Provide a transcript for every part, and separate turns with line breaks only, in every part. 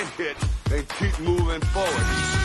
line hit and keep moving forward.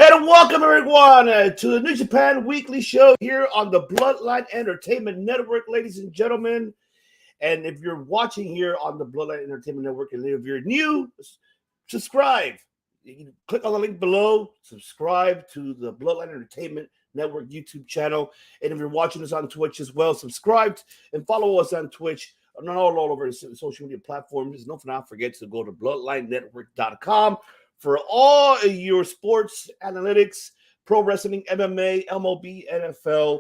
And welcome everyone to the New Japan Weekly Show here on the Bloodline Entertainment Network, ladies and gentlemen. And if you're watching here on the Bloodline Entertainment Network, and if you're new, subscribe. You can click on the link below, subscribe to the Bloodline Entertainment Network YouTube channel. And if you're watching us on Twitch as well, subscribe and follow us on Twitch. Not all over the social media platforms. Don't forget to go to bloodlinenetwork.com for all your sports analytics, pro wrestling, MMA, MLB, NFL,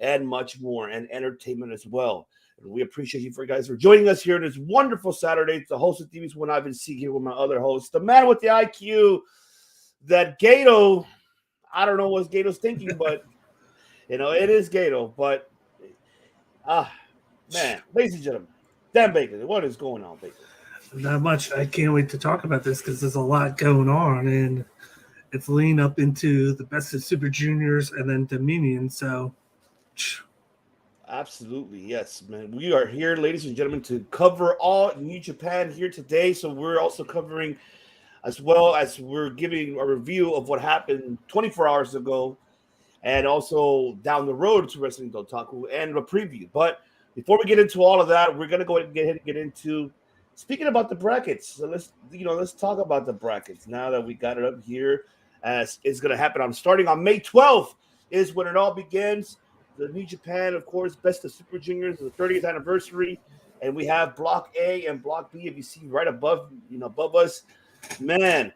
and much more, and entertainment as well. And we appreciate you guys for joining us here this wonderful Saturday. It's the host of TV's When I've Been Seeing here with my other host, the man with the IQ, that Gato. I don't know what Gato's thinking, but it is Gato. But man, ladies and gentlemen, Dan Baker, what is going on, Baker?
Not much. I can't wait to talk about this because there's a lot going on, and it's leading up into the Best of Super Juniors and then Dominion. So,
absolutely, yes, man. We are here, ladies and gentlemen, to cover all New Japan here today. So we're also covering, as well as we're giving a review of what happened 24 hours ago, and also down the road to Wrestling Dontaku and a preview. But before we get into all of that, we're gonna go ahead and get into. Speaking about the brackets, so let's talk about the brackets now that we got it up here. As it's going to happen starting on May 12th is when it all begins. The New Japan, of course, Best of Super Juniors, the 30th anniversary, and we have Block A and Block B. If you see right above us, man.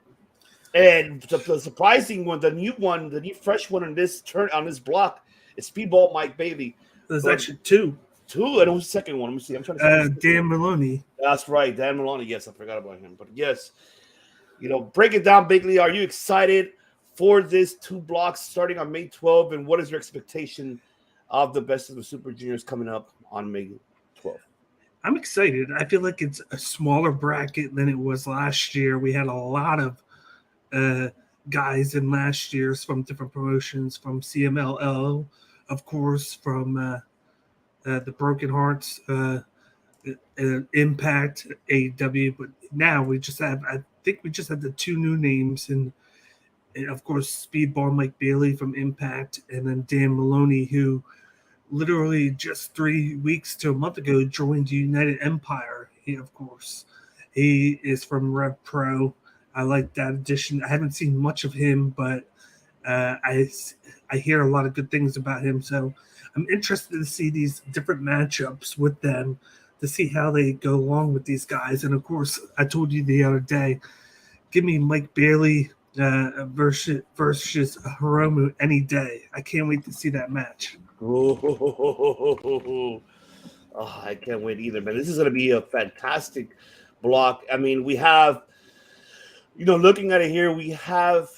And the surprising one, the new fresh one on this block is Speedball Mike Bailey.
There's actually two.
And it was the second one. Let me see. I'm trying to see.
Dan Maloney.
That's right, Dan Maloney. Yes, I forgot about him. But yes, break it down, Bigley. Are you excited for this two blocks starting on May 12th? And what is your expectation of the Best of the Super Juniors coming up on May 12th?
I'm excited. I feel like it's a smaller bracket than it was last year. We had a lot of guys in last year's from different promotions, from CMLL, of course, from the Broken Hearts, Impact, AEW, but now I think we just have the two new names, and of course Speedball Mike Bailey from Impact, and then Dan Maloney, who literally just 3 weeks to a month ago joined United Empire. He is from Rev Pro. I like that addition. I haven't seen much of him, but I hear a lot of good things about him, so I'm interested to see these different matchups with them, to see how they go along with these guys. And of course, I told you the other day, give me Mike Bailey versus Hiromu any day. I can't wait to see that match.
Oh, I can't wait either, man. This is going to be a fantastic block. I mean, we have, looking at it here, we have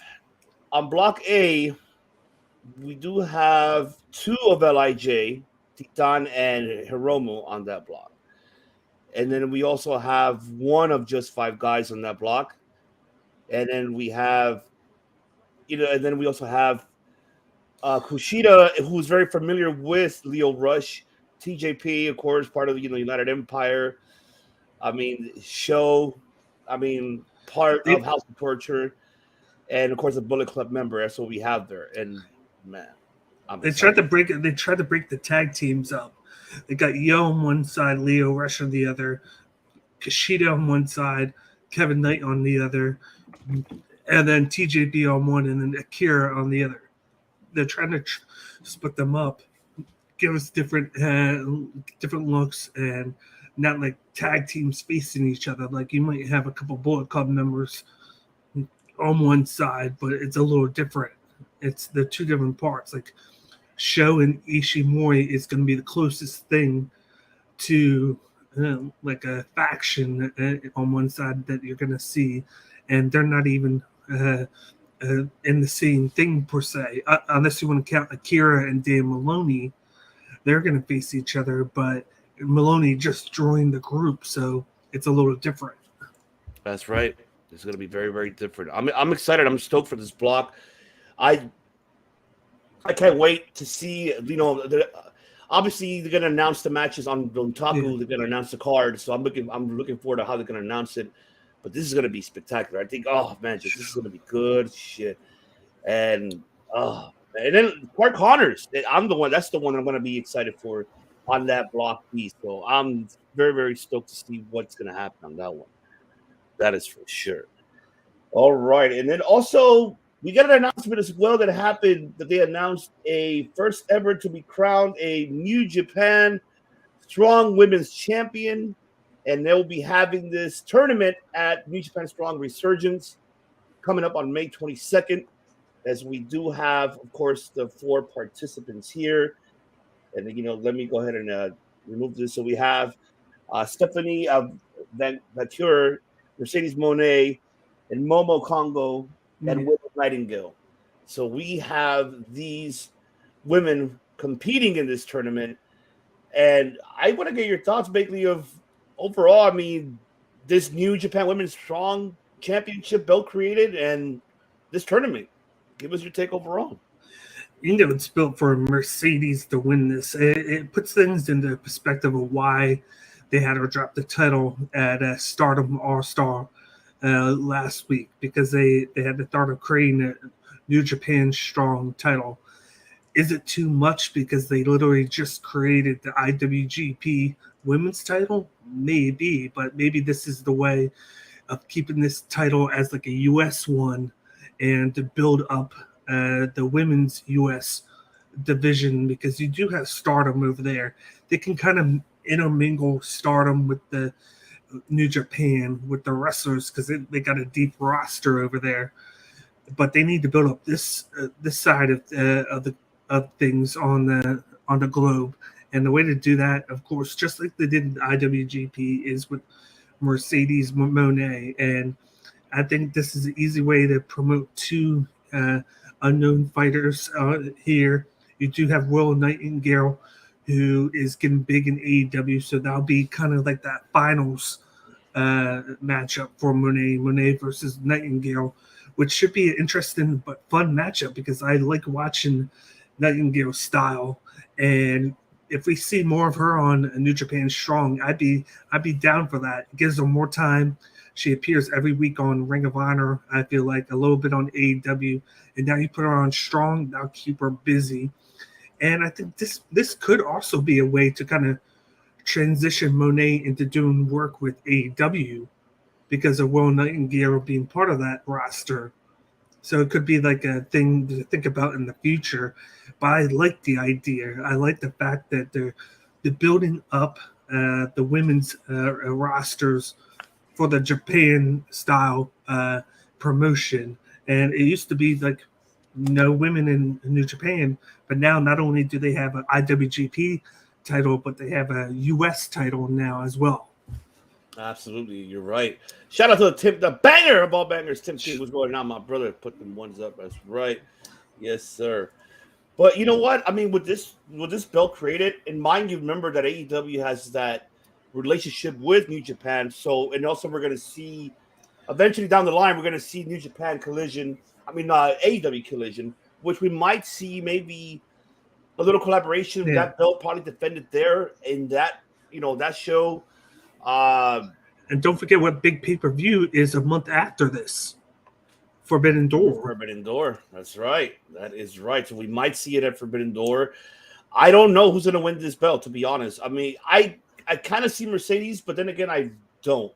on Block A, we do have two of LIJ, Titan and Hiromu on that block. And then we also have one of just 5 guys on that block. And then we have, we also have Kushida, who's very familiar with Leo Rush, TJP, of course, part of the United Empire. I mean, part of House of Torture, and of course a Bullet Club member. That's what we have there. And man,
they tried to break it. They tried to break the tag teams up. They got Yo on one side, Leo Rush on the other, Kushida on one side, Kevin Knight on the other, and then TJP on one, and then Akira on the other. They're trying to split them up, give us different looks, and not like tag teams facing each other. Like you might have a couple Bullet Club members on one side, but it's a little different. It's the two different parts. Like Sho and Ishimori is going to be the closest thing to like a faction on one side that you're going to see, and they're not even in the same thing per se, unless you want to count Akira and Dan Maloney. They're going to face each other, but Maloney just joined the group, so it's a little different.
That's right. It's going to be very, very different. I'm excited. I'm stoked for this block. I can't wait to see. Obviously they're going to announce the matches on Dontaku. Yeah. They're going to announce the card, so I'm looking forward to how they're going to announce it. But this is going to be spectacular. I think. Oh man, this is going to be good shit. And then Clark Connors. I'm the one. That's the one I'm going to be excited for on that block piece. So I'm very, very stoked to see what's going to happen on that one. That is for sure. All right, and then also we got an announcement as well that happened that they announced a first ever to be crowned a New Japan Strong Women's Champion, and they'll be having this tournament at New Japan Strong Resurgence coming up on May 22nd. As we do have, of course, the 4 participants here, and let me go ahead and remove this. So we have Stephanie Vature, Mercedes Moné, and Momo Congo, and Willow Nightingale. So we have these women competing in this tournament, and I want to get your thoughts, basically, of overall. I mean, this New Japan Women's Strong Championship belt created, and this tournament. Give us your take overall.
It's built for Mercedes to win this. It puts things into perspective of why they had her drop the title at Stardom All-Star last week, because they had to start creating a New Japan Strong title. Is it too much because they literally just created the IWGP Women's title? Maybe, but maybe this is the way of keeping this title as like a U.S. one and to build up the women's U.S. division, because you do have Stardom over there. They can kind of intermingle Stardom with the New Japan, with the wrestlers, because they got a deep roster over there. But they need to build up this side of things on the globe, and the way to do that, of course, just like they did in the IWGP, is with Mercedes Moné. And I think this is an easy way to promote 2 unknown fighters here. You do have Willow Nightingale, who is getting big in AEW, so that'll be kind of like that finals matchup for Moné versus Nightingale, which should be an interesting but fun matchup, because I like watching Nightingale's style. And if we see more of her on New Japan Strong, I'd be down for that. It gives her more time. She appears every week on Ring of Honor, I feel like, a little bit on AEW, and now you put her on Strong, that'll keep her busy. And I think this could also be a way to kind of transition Moné into doing work with AEW, because of Will Nightingale being part of that roster. So it could be like a thing to think about in the future. But I like the idea. I like the fact that they're building up the women's rosters for the Japan style promotion. And it used to be like no women in New Japan, but now not only do they have an IWGP title, but they have a US title now as well.
Absolutely, you're right. Shout out to the banger of all bangers, Tim T. Was going on. My brother put them ones up. That's right. Yes, sir. But you know what? I mean, with this belt created, and mind you, remember that AEW has that relationship with New Japan. So, and also we're going to see eventually down the line, we're going to see New Japan Collision. I mean, AEW Collision, which we might see maybe a little collaboration. Yeah. That belt probably defended there in that that show.
And don't forget what big pay-per-view is a month after this. Forbidden Door.
Forbidden Door. That's right. That is right. So we might see it at Forbidden Door. I don't know who's going to win this belt, to be honest. I mean, I kind of see Mercedes, but then again, I don't.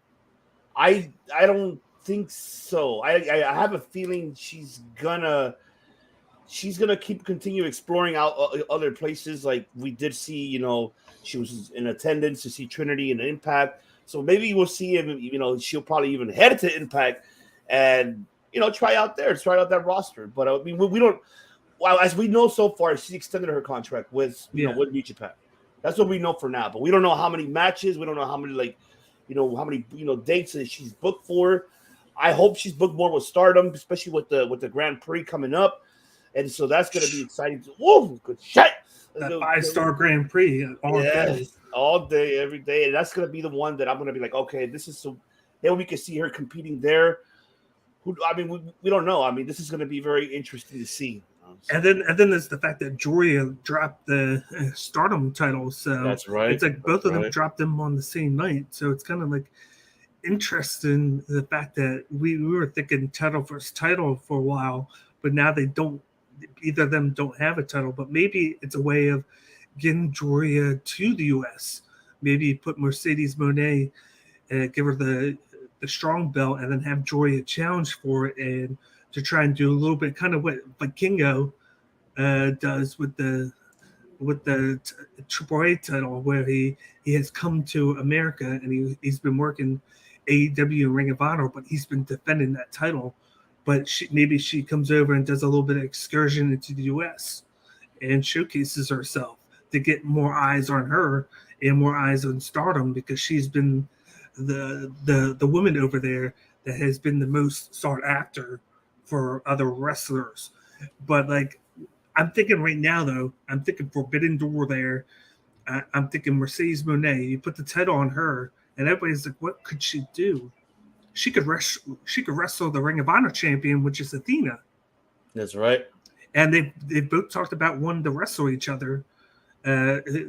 I don't think so. I have a feeling she's gonna continue exploring out other places. Like we did see, she was in attendance to see Trinity and Impact. So maybe we'll see him. She'll probably even head to Impact, and try out that roster. But I mean, we don't. Well, as we know so far, she extended her contract with with New Japan. That's what we know for now. But we don't know how many matches. We don't know how many how many dates that she's booked for. I hope she's booked more with Stardom, especially with the Grand Prix coming up, and so that's going to be exciting. Whoa, good shit!
That 5-star Grand Prix all day,
all day, every day, and that's going to be the one that I'm going to be like, okay, this is so. Then we can see her competing there. We don't know. I mean, this is going to be very interesting to see.
And then there's the fact that Joria dropped the Stardom title, so
that's right.
It's like both of them dropped them on the same night, so it's kind of like interesting the fact that we were thinking title versus title for a while, but now they don't. Either of them don't have a title, but maybe it's a way of getting Joria to the U.S. Maybe put Mercedes Moné, give her the strong belt, and then have Joria challenge for it, and to try and do a little bit kind of what Vikingo does with the Triple A title, where he has come to America and he's been working AEW and Ring of Honor, but he's been defending that title. But maybe she comes over and does a little bit of excursion into the U.S. and showcases herself to get more eyes on her and more eyes on Stardom, because she's been the woman over there that has been the most sought after for other wrestlers. But like, I'm thinking right now though, I'm thinking Forbidden Door there. I'm thinking Mercedes Moné. You put the title on her, and everybody's like, what could she do? She could wrestle the Ring of Honor champion, which is Athena.
That's right.
And they both talked about wanting to wrestle each other.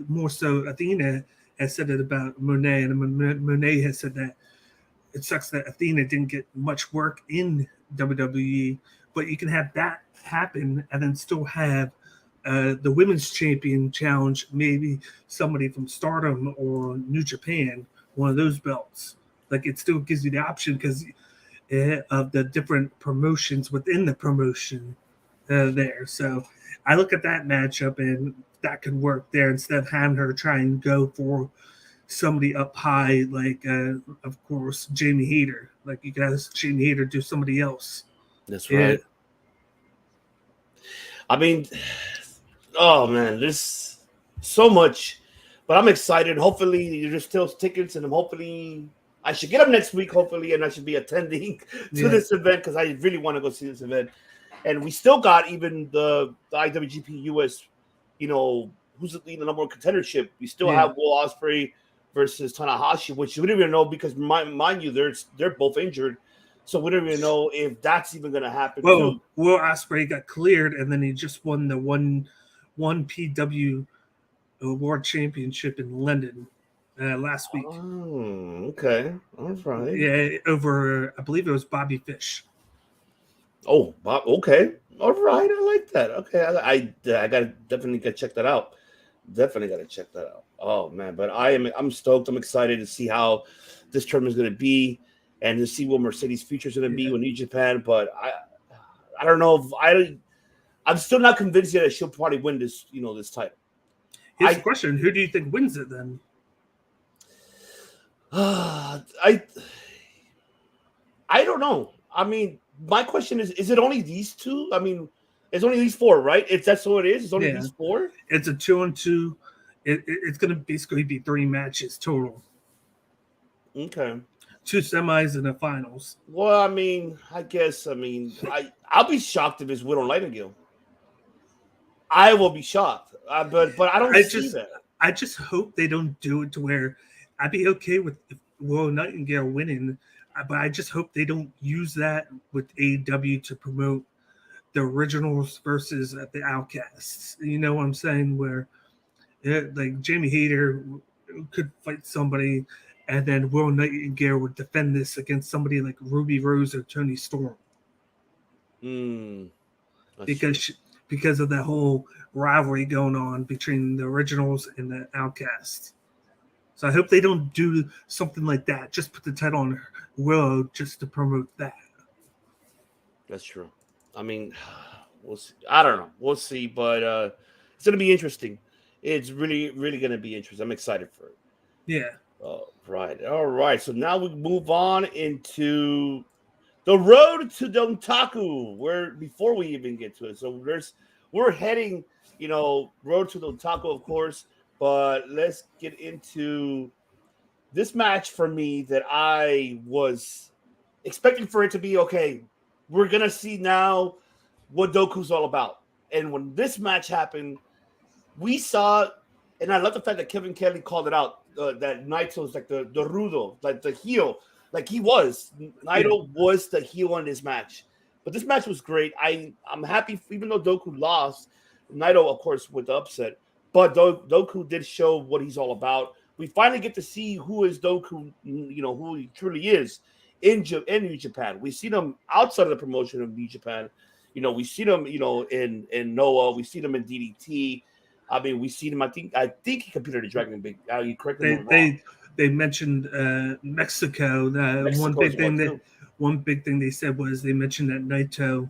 More so, Athena has said it about Moné, and Moné has said that it sucks that Athena didn't get much work in WWE, but you can have that happen and then still have the women's champion challenge maybe somebody from Stardom or New Japan, one of those belts. Like, it still gives you the option because of the different promotions within the promotion there. So I look at that matchup, and that could work there instead of having her try and go for somebody up high, like, of course, Jamie Hayter. Like, you could have Jamie Hayter do somebody else.
That's right. I mean, oh, man, there's so much. But I'm excited. Hopefully, there's still tickets, and hopefully I should get them next week, hopefully, and I should be attending to this event because I really want to go see this event. And we still got even the IWGP US, who's the number one contendership. We still have Will Ospreay versus Tanahashi, which we don't even know because, mind you, they're both injured. So we don't even know if that's even going to happen.
Well, Will Ospreay got cleared, and then he just won the one PW World Championship in London last week.
Oh, okay. All right.
Yeah, over, I believe it was Bobby Fish.
Oh, Bob. Okay. All right. I like that. Okay. I definitely got to check that out. Definitely got to check that out. Oh, man. But I'm stoked. I'm excited to see how this tournament is going to be and to see what Mercedes' future is going to be with New Japan. But I don't know if I'm still not convinced yet that she'll probably win this, this title.
Here's the question: who do you think wins it then?
I don't know. I mean, my question is it only these two? I mean, it's only these four, right? That's what it is. It's only these four. It's
a 2-on-2. It's going to basically be 3 matches total.
Okay.
2 semis and the finals.
Well, I mean, I'll be shocked if it's Widow Nightingale. I will be shocked, but I don't see that.
I just hope they don't do it to where I'd be okay with Widow Nightingale winning, but I just hope they don't use that with AEW to promote the originals versus the Outcasts. You know what I'm saying? Where like Jamie Hayter could fight somebody, and then Will Nightingale would defend this against somebody like Ruby Rose or Toni Storm. Because of that whole rivalry going on between the originals and the Outcasts. So I hope they don't do something like that. Just put the title on Willow just to promote that.
That's true. I mean, we'll see. I don't know. We'll see, but it's going to be interesting. It's really, really going to be interesting. I'm excited for it.
Yeah.
All right. So now we move on into the road to Dontaku. Where before we even get to it, so we're heading, road to Dontaku, of course. But let's get into this match for me that I was expecting for it to be okay. We're gonna see now what Doku's all about. And when this match happened, we saw, and I love the fact that Kevin Kelly called it out, that Naito is like the rudo, like the heel, like he was. Naito was the heel in this match. But this match was great. I'm happy, even though Doku lost. Naito, of course, with the upset. But Doku did show what he's all about. We finally get to see who is Doku, who he truly is in New Japan. We see them outside of the promotion of New Japan. We see them, in Noah. We see them in DDT. I mean, we see them. I think he competed at Dragon Big. You correct me if I'm wrong.
They mentioned Mexico. One big thing they said was they mentioned that Naito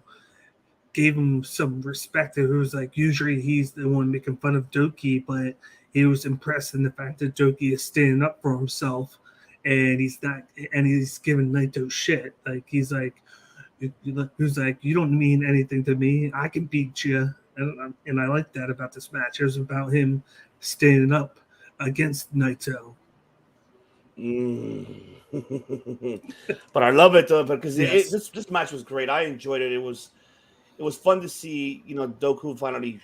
gave him some respect. It was like usually he's the one making fun of Doki, but he was impressed in the fact that Doki is standing up for himself, and he's giving Naito shit. Like he's like, you don't mean anything to me. I can beat you, and I like that about this match. It was about him standing up against Naito.
But I love it though, because
Yes.
this match was great. I enjoyed it. It was fun to see, Doku finally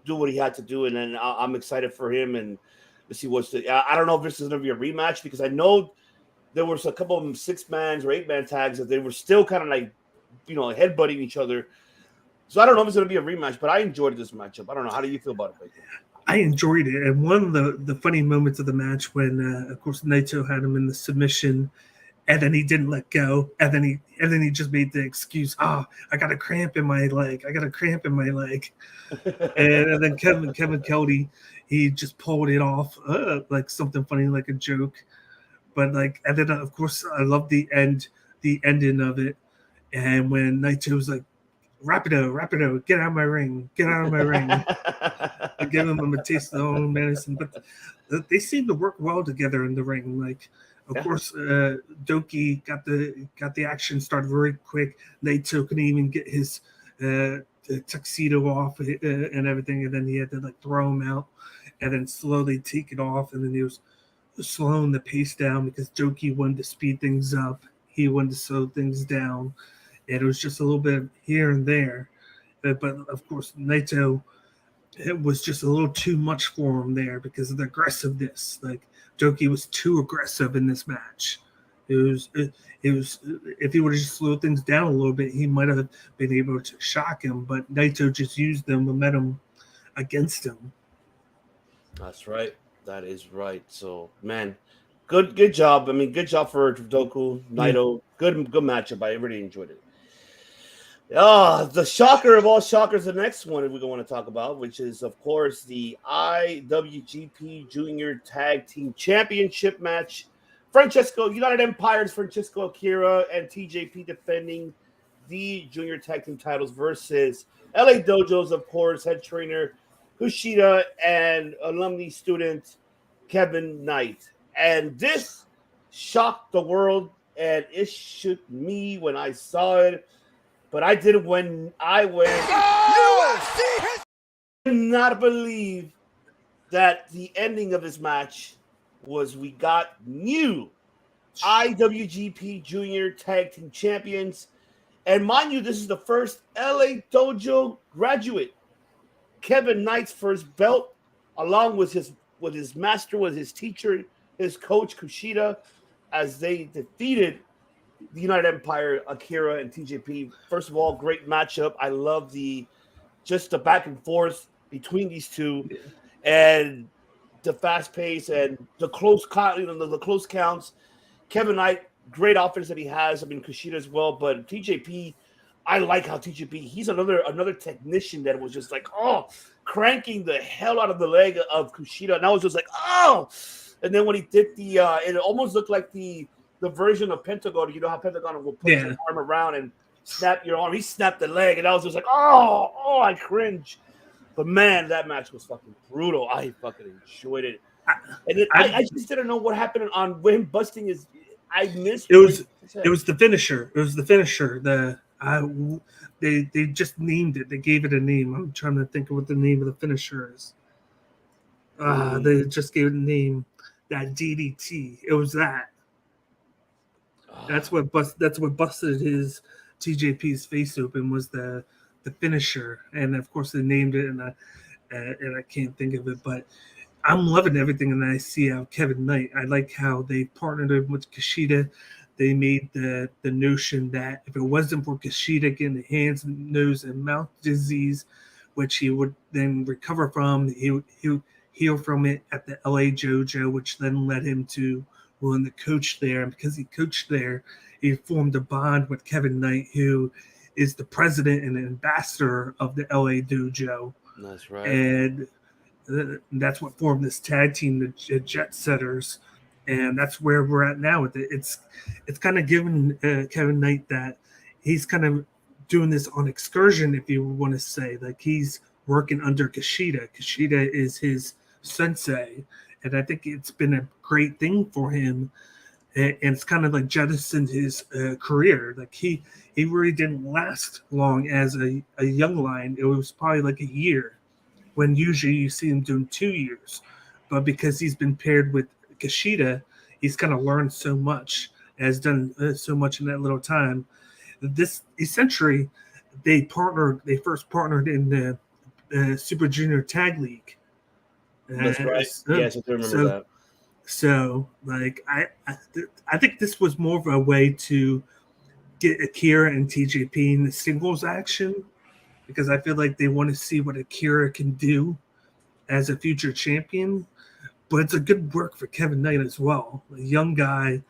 do what he had to do, and then I'm excited for him and to see I don't know if this is going to be a rematch, because I know there was a couple of 6-man or 8-man tags that they were still kind of like, headbutting each other. So I don't know if it's going to be a rematch, but I enjoyed this matchup. I don't know. How do you feel about it?
I enjoyed it. And one of the funny moments of the match when, of course, Naito had him in the submission, and then he didn't let go, and then he just made the excuse, I got a cramp in my leg. and then Kevin Kelly, he just pulled it off like something funny, like a joke. But and then of course I love the ending of it. And when Naito was like, Rapido, get out of my ring. I give him a taste of their own medicine. But they seem to work well together in the ring. Like, of course, Doki got the action started very quick. Naito couldn't even get his tuxedo off and everything, and then he had to throw him out and then slowly take it off. And then he was slowing the pace down because Doki wanted to speed things up. He wanted to slow things down. And it was just a little bit here and there. But of course, Naito, it was just a little too much for him there because of the aggressiveness. Like, Doki was too aggressive in this match. It was if he would have just slowed things down a little bit, he might have been able to shock him. But Naito just used the momentum against him.
That's right. That is right. So, man, good job. I mean, good job for Doku, Naito. Good matchup. I really enjoyed it. The shocker of all shockers, the next one we're going to talk about, which is, of course, the IWGP Junior Tag Team Championship match. United Empire's Francesco Akira and TJP defending the Junior Tag Team titles versus LA Dojo's, of course, head trainer Kushida and alumni student Kevin Knight. And this shocked the world, and it shook me when I saw it. But I did it when I went. I did not believe that the ending of this match was we got new IWGP Junior Tag Team Champions. And mind you, this is the first LA Dojo graduate. Kevin Knight's first belt, along with his master, with his teacher, his coach Kushida, as they defeated the United Empire, Akira and TJP. First of all, great matchup. I love the back and forth between these two, and the fast pace and the close counts. Kevin Knight, great offense that he has. I mean, Kushida as well, but TJP, I like how TJP. He's another technician that was just cranking the hell out of the leg of Kushida, and I was just like, and then when he did it almost looked like the version of Pentagon. You know how Pentagon will put your arm around and snap your arm. He snapped the leg, and I was just like, I cringe. But man, that match was fucking brutal. I fucking enjoyed it. And then I just didn't know what happened on him busting his I missed.
It was the finisher. It was the finisher. They just named it. They gave it a name. I'm trying to think of what the name of the finisher is. They just gave it a name. That DDT. It was that. That's what busted his TJP's face open, was the finisher, and of course they named it, and I can't think of it, but I'm loving everything that I see out of Kevin Knight. I like how they partnered him with Kushida. They made the notion that if it wasn't for Kushida getting the hands, nose, and mouth disease, which he would then recover from, he heal from it at the LA Dojo, which then led him to willing to coach there. And because he coached there, he formed a bond with Kevin Knight, who is the president and ambassador of the LA Dojo.
That's right.
And that's what formed this tag team, the Jet Setters. And that's where we're at now with it. It's kind of given Kevin Knight that he's kind of doing this on excursion, if you want to say. Like, he's working under Kushida. Kushida is his sensei. And I think it's been a great thing for him. And it's kind of like jettisoned his career. Like, he really didn't last long as a young lion. It was probably like a year, when usually you see him doing 2 years. But because he's been paired with Kushida, he's kind of learned so much, has done so much in that little time. This essentially, they first partnered in the Super Junior Tag League.
That's right. Yes, I remember that.
So, like, I think this was more of a way to get Akira and TJP in the singles action, because I feel like they want to see what Akira can do as a future champion. But it's a good work for Kevin Knight as well. A young guy,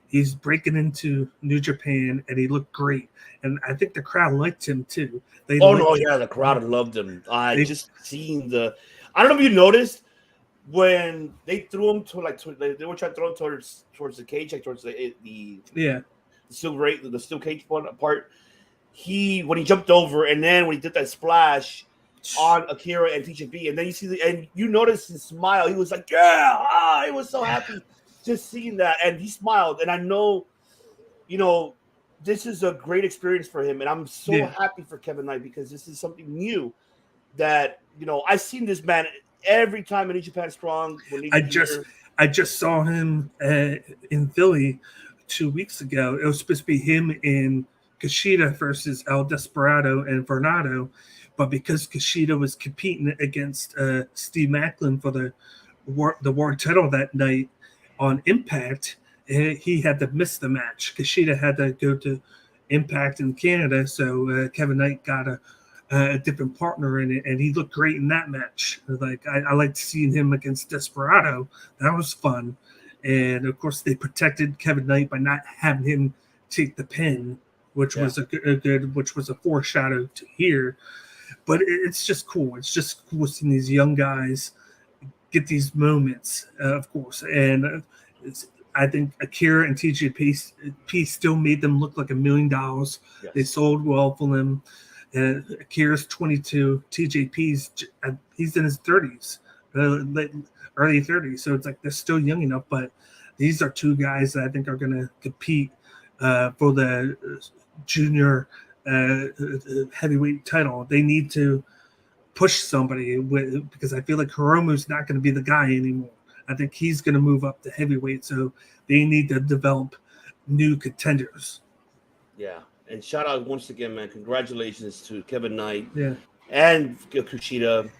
he's breaking into New Japan, and he looked great. And I think the crowd liked him too.
The crowd loved him. I don't know if you noticed when they threw him they were trying to throw him towards the cage, like towards the steel cage part. When he jumped over, and then when he did that splash on Akira and TJP, and then you notice his smile. He was like, yeah, he was so happy just seeing that, and he smiled. And I know, this is a great experience for him, and I'm so happy for Kevin Knight, because this is something new that I've seen this man every time in New Japan Strong. I
just saw him in Philly 2 weeks ago. It was supposed to be him in Kushida versus El Desperado and Fernando, but because Kushida was competing against Steve Macklin for the world title that night on Impact, he had to miss the match. Kushida had to go to Impact in Canada, so Kevin Knight got a different partner in it, and he looked great in that match. Like, I liked seeing him against Desperado. That was fun. And of course, they protected Kevin Knight by not having him take the pin, which was a foreshadow to here. But it's just cool. It's just cool seeing these young guys get these moments, of course. And I think Akira and TJP still made them look like $1 million. Yes. They sold well for them. Akira's 22. TJP's he's in his 30s, early 30s. So it's like they're still young enough. But these are two guys that I think are going to compete for the junior heavyweight title. They need to push somebody because I feel like Hiromu's not going to be the guy anymore. I think he's going to move up to heavyweight, so they need to develop new contenders.
Yeah, and shout out once again, man. Congratulations to Kevin Knight
and
Kushida.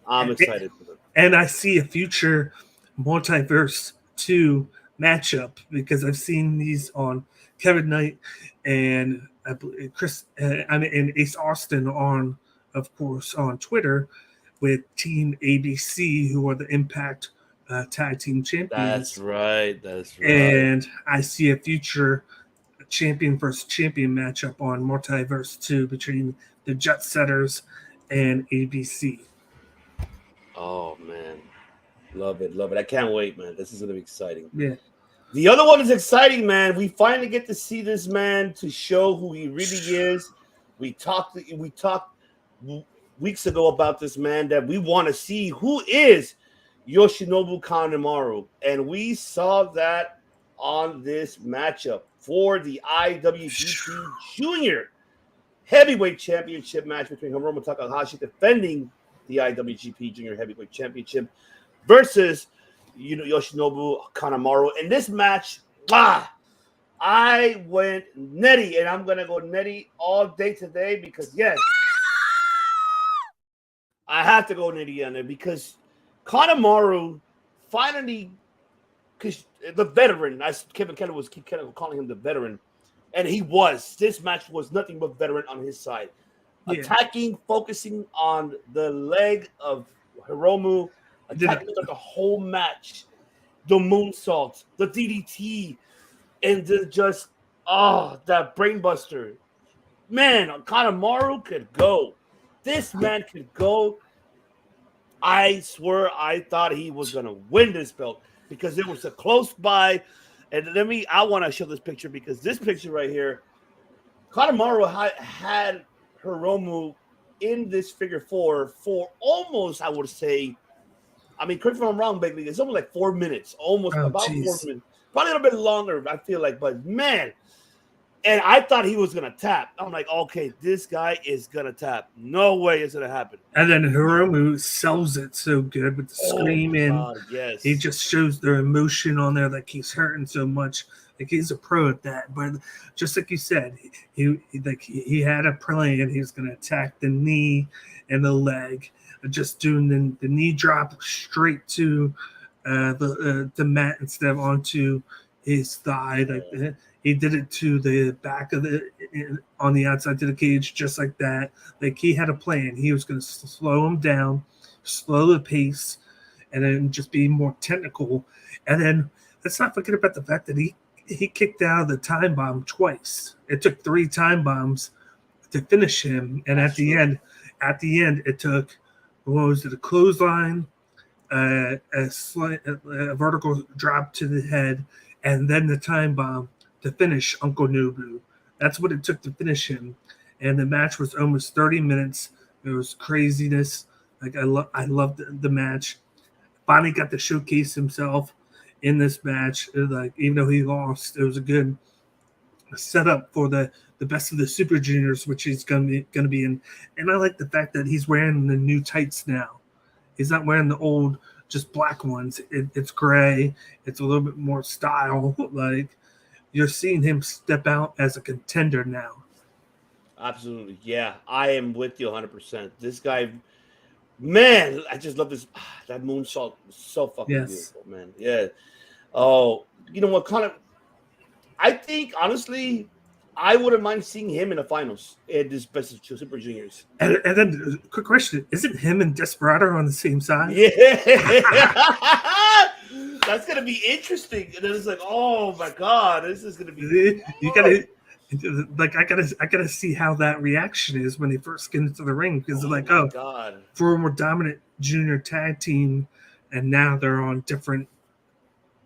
I'm excited for them.
And I see a future Multiverse 2 matchup, because I've seen these on Kevin Knight and and Ace Austin on, of course, on Twitter with Team ABC, who are the Impact Tag Team Champions.
That's right.
And I see a future champion versus champion matchup on Multiverse 2 between the Jet Setters and ABC.
Oh, man. Love it. I can't wait, man. This is going to be exciting.
Yeah.
The other one is exciting, man. We finally get to see this man to show who he really is. We talked weeks ago about this man that we want to see who is Yoshinobu Kanemaru, and we saw that on this matchup for the IWGP Junior Heavyweight Championship match between Hiromu Takahashi defending the IWGP Junior Heavyweight Championship versus Yoshinobu Kanemaru. In this match, I went Netty, and I'm going to go Netty all day today because, yes, I have to go Netty on it because Kanemaru finally, because the veteran, as Kevin Kelly was calling him the veteran, and he was. This match was nothing but veteran on his side. Yeah. Attacking, focusing on the leg of Hiromu, attacking the whole match, the moonsault, the DDT, and then just, that brainbuster. Man, Kanemaru could go. This man could go. I swear I thought he was going to win this belt because it was a close by. And I want to show this picture because this picture right here, Kanemaru had Hiromu in this figure four for almost, I would say, I mean, correct me if I'm wrong, Bagley, it's almost like 4 minutes, almost about 4 minutes. Probably a little bit longer, I feel like, but man. And I thought he was going to tap. I'm like, okay, this guy is going to tap. No way it's going to happen.
And then Hiromu sells it so good with the screaming.
Yes.
He just shows the emotion on there, like he's hurting so much. Like he's a pro at that. But just like you said, he had a plan. He was going to attack the knee and the leg. Just doing the knee drop straight to the mat instead of onto his thigh. Like he did it to the back of on the outside to the cage, just like that. Like he had a plan. He was going to slow him down, slow the pace, and then just be more technical. And then let's not forget about the fact that he kicked out of the time bomb twice. It took 3 time bombs to finish him, and at the end, it took a clothesline, a vertical drop to the head, and then the time bomb to finish Uncle Nobu. That's what it took to finish him. And the match was almost 30 minutes. There was craziness. Like I loved the match. Finally got to showcase himself in this match. Like even though he lost, it was a good setup for the best of the Super Juniors, which he's gonna be in. And I like the fact that he's wearing the new tights now. He's not wearing the old just black ones. It's gray. It's a little bit more style. Like you're seeing him step out as a contender now.
Absolutely. Yeah, I am with you 100%. This guy, man, I just love this. That moonsault is so fucking beautiful, man. Yeah. Oh, you know what? I think, honestly, I wouldn't mind seeing him in the finals in this best of Super Juniors.
And then, quick question: isn't him and Desperado on the same side?
Yeah. That's gonna be interesting. And then it's like, oh my god, this is gonna be.
You gotta, like, I gotta see how that reaction is when they first get into the ring because they're like, oh,
god,
former dominant junior tag team, and now they're on different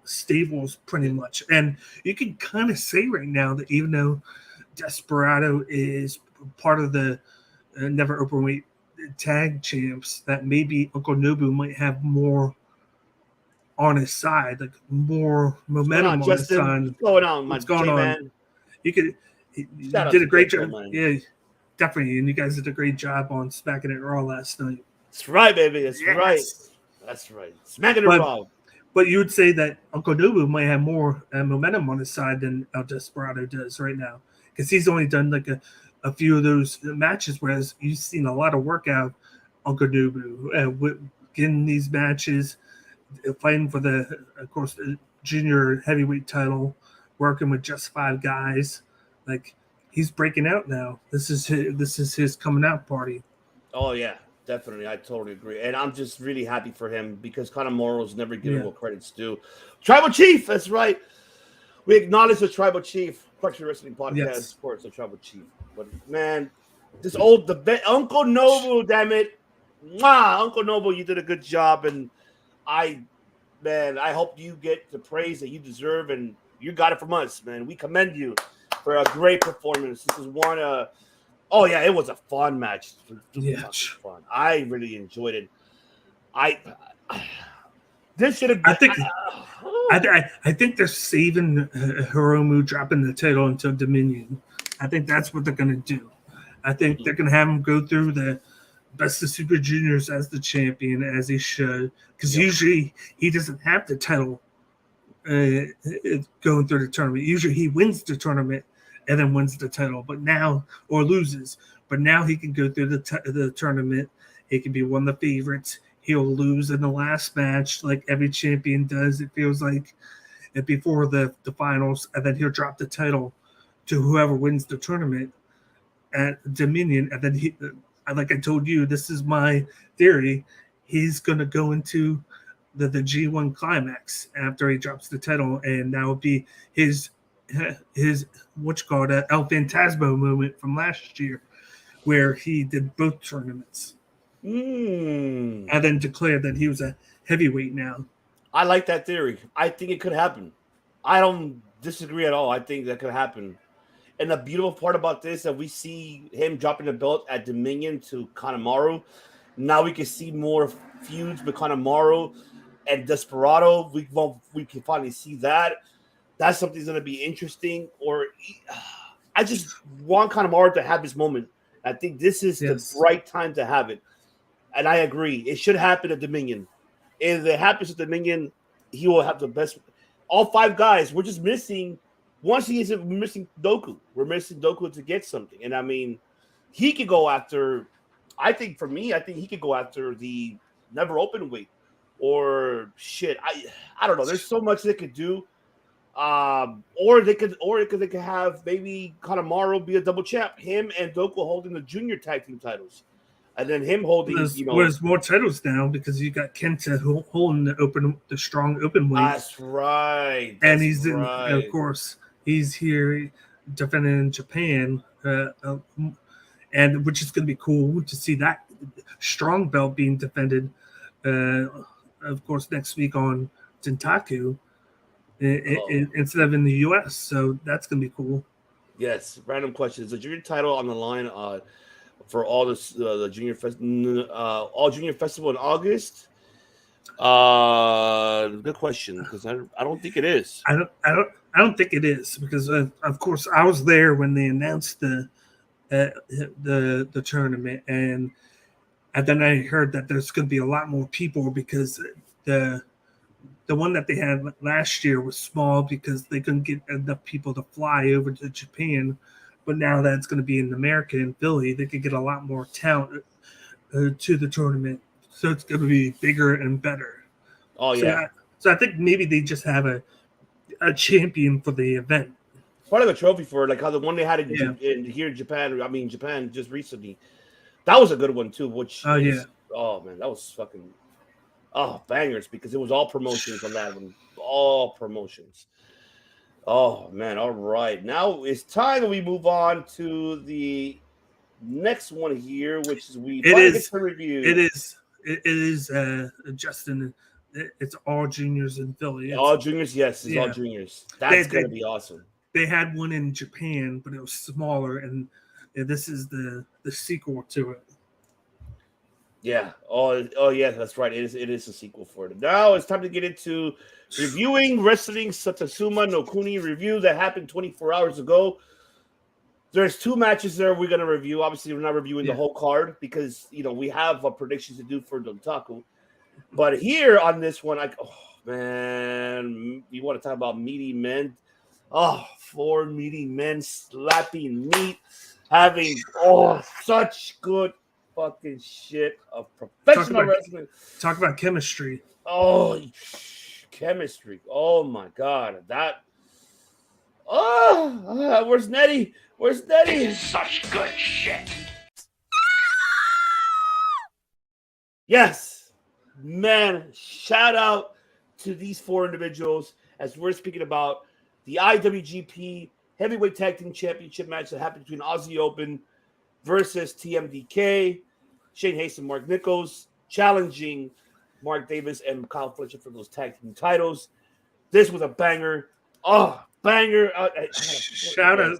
stables pretty much. And you can kind of say right now that even though Desperado is part of the Never Openweight Tag Champs, that maybe Uncle Nobu might have more on his side, like more momentum on his side.
What's going on,
What's going on? Man? You did a great job. Yeah, definitely. And you guys did a great job on Smacking It Raw last night.
That's right, baby. That's right. That's right. Smacking It Raw.
But you would say that Uncle Nobu might have more momentum on his side than El Desperado does right now, because he's only done like a few of those matches, whereas you've seen a lot of work out Uncle Nobu getting these matches, fighting for of course, the junior heavyweight title, working with just 5 guys. Like he's breaking out now. This is his coming out party.
Oh yeah. Definitely, I totally agree. And I'm just really happy for him because Kanemaru's never given what credit's due. Tribal Chief, that's right. We acknowledge the Tribal Chief. Crutchy Wrestling Podcast, of course, the Tribal Chief. But man, this Uncle Nobu, damn it. Mwah, Uncle Nobu, you did a good job. And I hope you get the praise that you deserve. And you got it from us, man. We commend you for a great performance. This is one oh yeah, it was a fun match.
Yeah,
fun. I really enjoyed it. This should have been.
I think I think they're saving Hiromu dropping the title until Dominion. I think that's what they're going to do. I think they're going to have him go through the Best of Super Juniors as the champion, as he should, because usually he doesn't have the title going through the tournament. Usually he wins the tournament and then wins the title, but now or loses. But now he can go through the tournament. He can be one of the favorites. He'll lose in the last match, like every champion does. It feels like before the finals, and then he'll drop the title to whoever wins the tournament at Dominion, and then he. Like I told you, this is my theory. He's going to go into the G1 climax after he drops the title, and that will be his what you call it, El Phantasmo moment from last year, where he did both tournaments, and then declared that he was a heavyweight now.
I like that theory. I think it could happen. I don't disagree at all. I think that could happen. And the beautiful part about this that we see him dropping the belt at Dominion to Kanemaru. Now we can see more feuds with Kanemaru and Desperado. We can finally see that. That's something that's going to be interesting. Or I just want Kanemaru to have his moment. I think this is the right time to have it. And I agree. It should happen at Dominion. If it happens at Dominion, he will have the best. All 5 guys. We're just missing. Once he isn't missing Doku, we're missing Doku to get something. And I mean, he could go after, I think he could go after the never open weight or shit. I don't know. There's so much they could do. Or they could have maybe Kanemaru be a double champ, him and Doku holding the junior tag team titles. And then him holding,
there's more titles now because you got Kenta holding the strong open weight.
That's right.
And he's of course, he's here defending in Japan, and which is going to be cool to see that strong belt being defended, of course, next week on Dontaku instead of in the U.S. So that's going to be cool.
Yes. Random question: is the junior title on the line for all the junior all junior festival in August? Good question, because I don't think it is.
I don't think it is because of course I was there when they announced the tournament, and then I heard that there's going to be a lot more people because the one that they had last year was small because they couldn't get enough people to fly over to Japan. But now that it's going to be in America and Philly, they could get a lot more talent to the tournament. So it's going to be bigger and better.
Oh, yeah.
So I think maybe they just have a champion for the event.
Part of the trophy for it, like how the one they had here in Japan, Japan just recently. That was a good one, too. Oh, man, that was fucking bangers because it was all promotions on that one. All promotions. Oh, man. All right. Now it's time that we move on to the next one here, which is get to review.
It is Justin. It's all juniors in Philly.
All juniors, yes. It's all juniors. That's going to be awesome.
They had one in Japan, but it was smaller, and this is the sequel to it.
Yeah. Oh, yeah, that's right. It is a sequel for it. Now it's time to get into reviewing Wrestling Satsuma no Kuni review that happened 24 hours ago. There's 2 matches there we're going to review. Obviously, we're not reviewing the whole card because, we have predictions to do for Dontaku. But here on this one, man, you want to talk about meaty men? 4 meaty men slapping meat, having, such good fucking shit of professional wrestling.
Talk about chemistry.
Oh, chemistry. Oh, my God. That. Where's Nettie? Where's Nettie?
It's such good shit.
Yes. Man, shout out to these 4 individuals as we're speaking about the IWGP Heavyweight Tag Team Championship match that happened between Aussie Open versus TMDK. Shane Hayes and Mark Nichols challenging Mark Davis and Kyle Fletcher for those tag team titles. This was a banger. Oh, banger.
Shout out.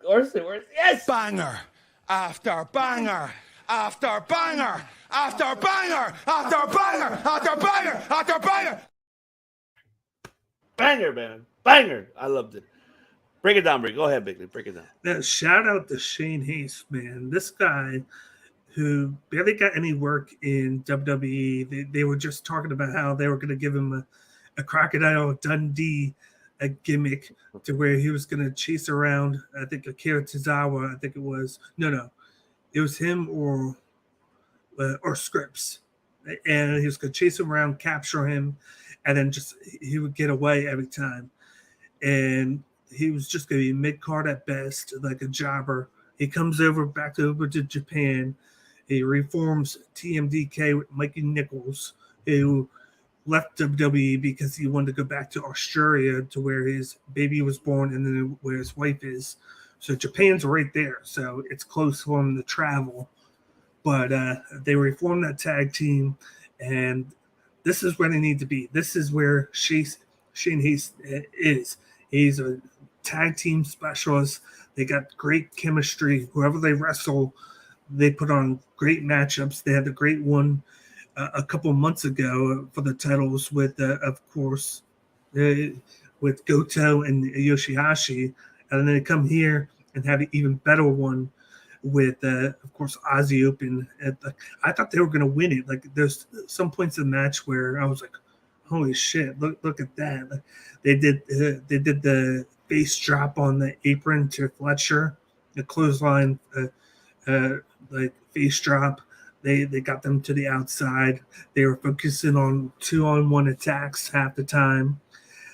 Where's it? Yes.
Banger after banger after banger after banger after banger after banger after banger.
Banger, man. Banger. I loved it. Break it down, Rick. Go ahead, Bigly. Break it down.
Now, shout out to Shane Haste, man. This guy who barely got any work in WWE. They were just talking about how they were going to give him a Crocodile Dundee a gimmick to where he was going to chase around, I think, Akira Tozawa. I think it was. No. It was him or Scripps. And he was going to chase him around, capture him, and then just he would get away every time. And he was just going to be mid-card at best, like a jobber. He comes back over to Japan. He reforms TMDK with Mikey Nichols, who left WWE because he wanted to go back to Australia to where his baby was born and then where his wife is. So Japan's right there. So it's close for him to travel. But they reformed that tag team, and this is where they need to be. This is where Shane Haste is. He's a tag team specialist. They got great chemistry. Whoever they wrestle, they put on great matchups. They had a great one a couple months ago for the titles with, of course, with Goto and Yoshihashi. And then they come here and have an even better one with, of course, Aussie Open. I thought they were going to win it. Like, there's some points in the match where I was like, holy shit, look at that. Like, they did the face drop on the apron to Fletcher, the clothesline, like face drop. They got them to the outside. They were focusing on 2-on-1 attacks half the time.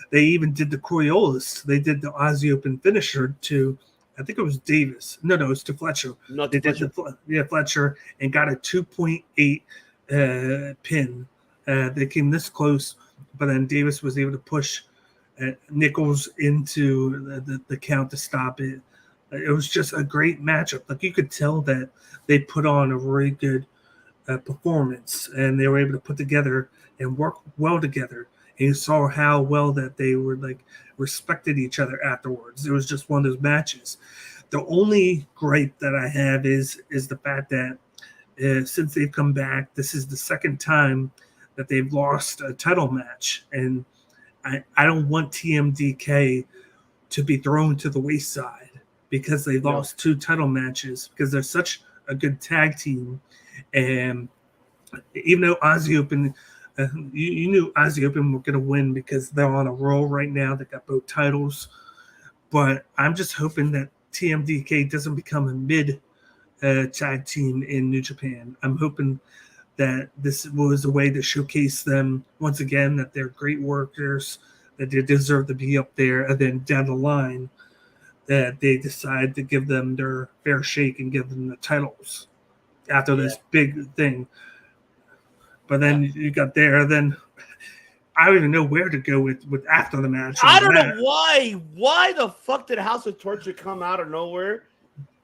They even did the Coriolis. They did the Aussie Open finisher to, I think it was Davis. No, it was to Fletcher.
They did
Fletcher and got a 2.8 pin. They came this close, but then Davis was able to push Nichols into the count to stop it. It was just a great matchup. Like, you could tell that they put on a really good performance, and they were able to put together and work well together. And you saw how well that they were, like, respected each other afterwards. It was just one of those matches. The only gripe that I have is the fact that since they've come back, this is the second time that they've lost a title match. And I don't want TMDK to be thrown to the wayside because they lost 2 title matches, because they're such a good tag team. And even though Aussie Open, you knew Aussie Open were going to win because they're on a roll right now. They got both titles. But I'm just hoping that TMDK doesn't become a mid tag team in New Japan. I'm hoping that this was a way to showcase them once again, that they're great workers, that they deserve to be up there, and then down the line that they decide to give them their fair shake and give them the titles after this big thing. But then you got there, then I don't even know where to go with after the match.
I don't know why the fuck did House of Torture come out of nowhere?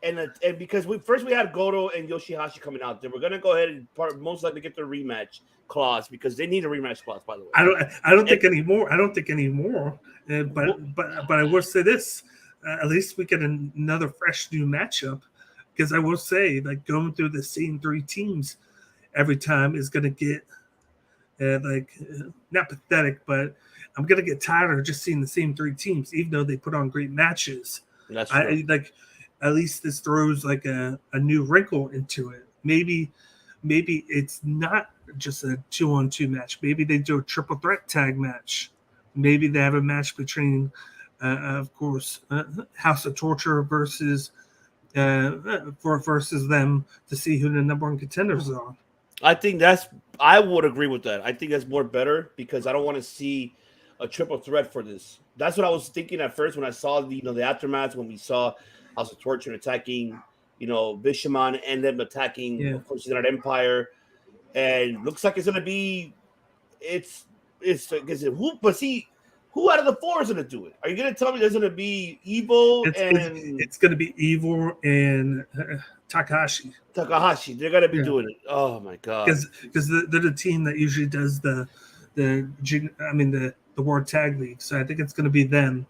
And because we had Goto and Yoshihashi coming out there, we're gonna go ahead and most likely get the rematch clause, because they need a rematch clause. By the way,
I don't think anymore. But I will say this: at least we get another fresh new matchup. Because I will say, like, going through the same 3 teams every time is gonna get not pathetic, but I'm gonna get tired of just seeing the same 3 teams, even though they put on great matches.
That's true.
At least this throws like a new wrinkle into it. Maybe it's not just a 2-on-2 match. Maybe they do a triple threat tag match. Maybe they have a match between, of course, House of Torture versus them to see who the number 1 contenders are.
I would agree with that. I think that's more better, because I don't want to see a triple threat for this. That's what I was thinking at first when I saw the aftermath, when we saw House of Torture attacking, Bishamon, and them attacking, of course, United Empire. And looks like it's going to be, who out of the 4 is going to do it? Are you going to tell me there's going to be Evil
it's going to be Evil and Takahashi.
They're going to be doing it. Oh my god!
Because they're the team that usually does the World Tag League. So I think it's going to be them.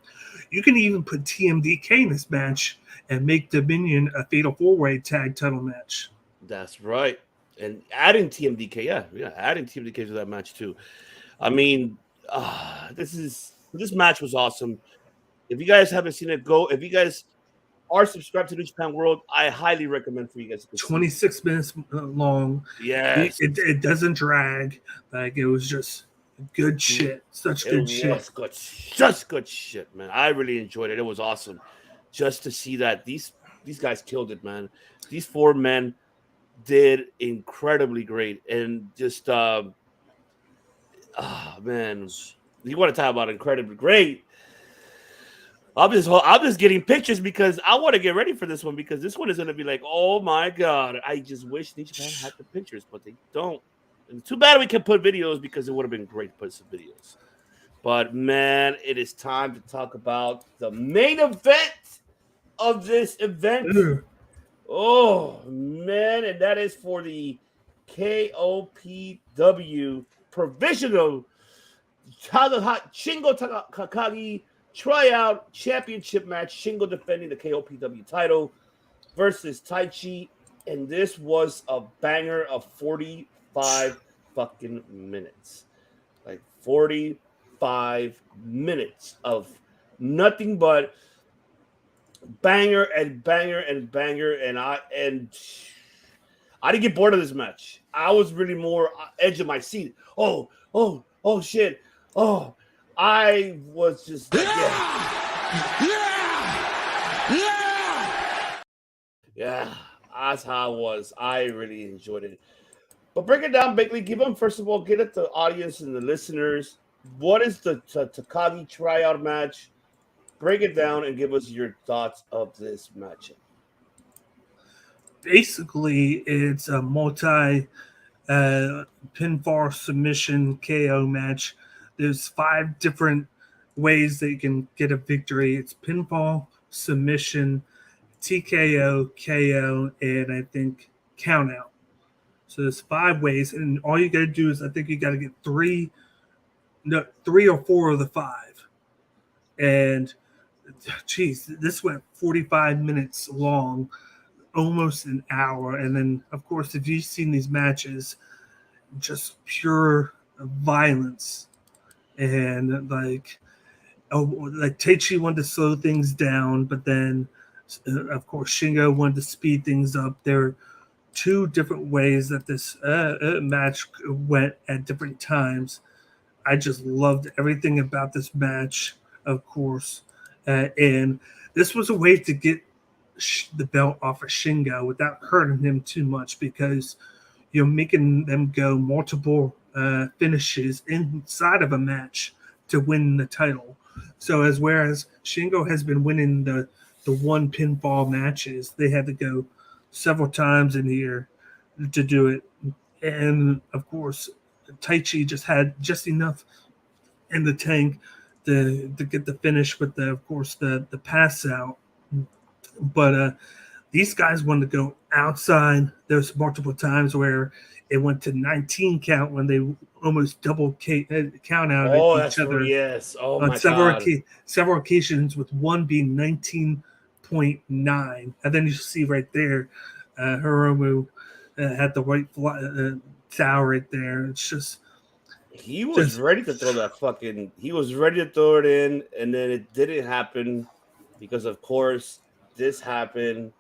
You can even put TMDK in this match and make Dominion a Fatal 4-Way tag title match.
That's right. And adding TMDK, adding TMDK to that match too. I mean, this is This match was awesome. If you guys haven't seen it, go. If you guys are subscribed to New Japan World, I highly recommend for you guys to see
26 minutes long.
Yes.
It doesn't drag. Like, it was just good shit. Such good shit.
Good, just good shit, man. I really enjoyed it. It was awesome just to see that these guys killed it, man. These 4 men did incredibly great, and just man, you want to talk about incredibly great. I'm just getting pictures because I want to get ready for this one, because this one is going to be like, oh my god, I just wish New Japan had the pictures, but they don't. And too bad we can put videos, because it would have been great to put some videos. But man, it is time to talk about the main event of this event.
Ugh.
Oh man, and that is for the KOPW provisional Shingo Takagi tryout championship match. Shingo defending the KOPW title versus Taichi, and this was a banger of 45 fucking minutes. Like 45 minutes of nothing but banger and banger and banger, and I didn't get bored of this match. I was really more edge of my seat. Oh shit. Oh, I was just like, yeah, that's how I was. I really enjoyed it. But break it down, Bakley. Give them, first of all, get it to the audience and the listeners. What is the Takagi tryout match? Break it down and give us your thoughts of this matchup.
Basically, it's a multi pinfall submission KO match. There's 5 different ways that you can get a victory. It's pinfall, submission, TKO, KO, and I think count out. So there's 5 ways, and all you got to do is, I think you got to get 3 or 4 of the 5. And geez, this went 45 minutes long, almost an hour. And then, of course, if you've seen these matches, just pure violence. And like Taichi wanted to slow things down, but then, of course, Shingo wanted to speed things up. There are 2 different ways that this match went at different times. I just loved everything about this match, of course. And this was a way to get the belt off of Shingo without hurting him too much, because you're making them go multiple finishes inside of a match to win the title. So whereas Shingo has been winning the 1 pinfall matches, they had to go several times in here to do it. And of course, Taichi just had just enough in the tank to get the finish with the pass out. But these guys wanted to go outside. There's multiple times where it went to 19 count when they almost double count out each other.
Yes. Oh,
on
my God.
several occasions, with one being 19.9. And then you see right there, Hiromu had the white towel right there. It's just...
He was ready to throw that fucking... He was ready to throw it in, and then it didn't happen because, of course, this happened.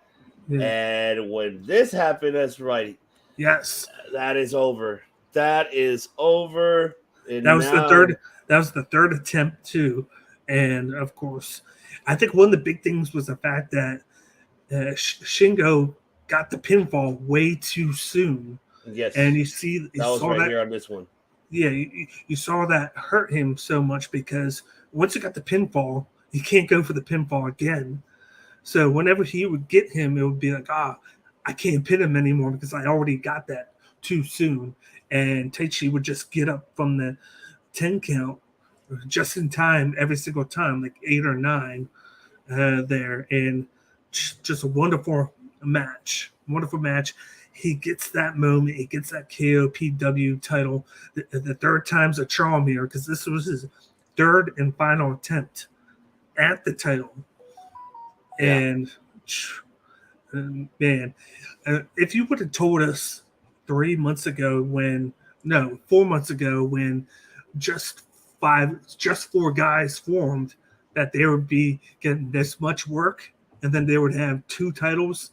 Yeah. And when this happened, that's right.
Yes.
That is over. That is over. And
that was the third attempt too. And of course, I think one of the big things was the fact that Shingo got the pinfall way too soon.
Yes.
And you see,
that was right here on this one.
Yeah, you saw that hurt him so much, because once he got the pinfall, he can't go for the pinfall again. So whenever he would get him, it would be like, I can't pin him anymore because I already got that too soon. And Taichi would just get up from the 10 count just in time every single time, like 8 or 9 there. And just a wonderful match. Wonderful match. He gets that moment. He gets that KOPW title. The third time's a charm here, because this was his third and final attempt at the title. Yeah. And man, if you would have told us 4 months ago, when just four guys formed, that they would be getting this much work, and then they would have 2 titles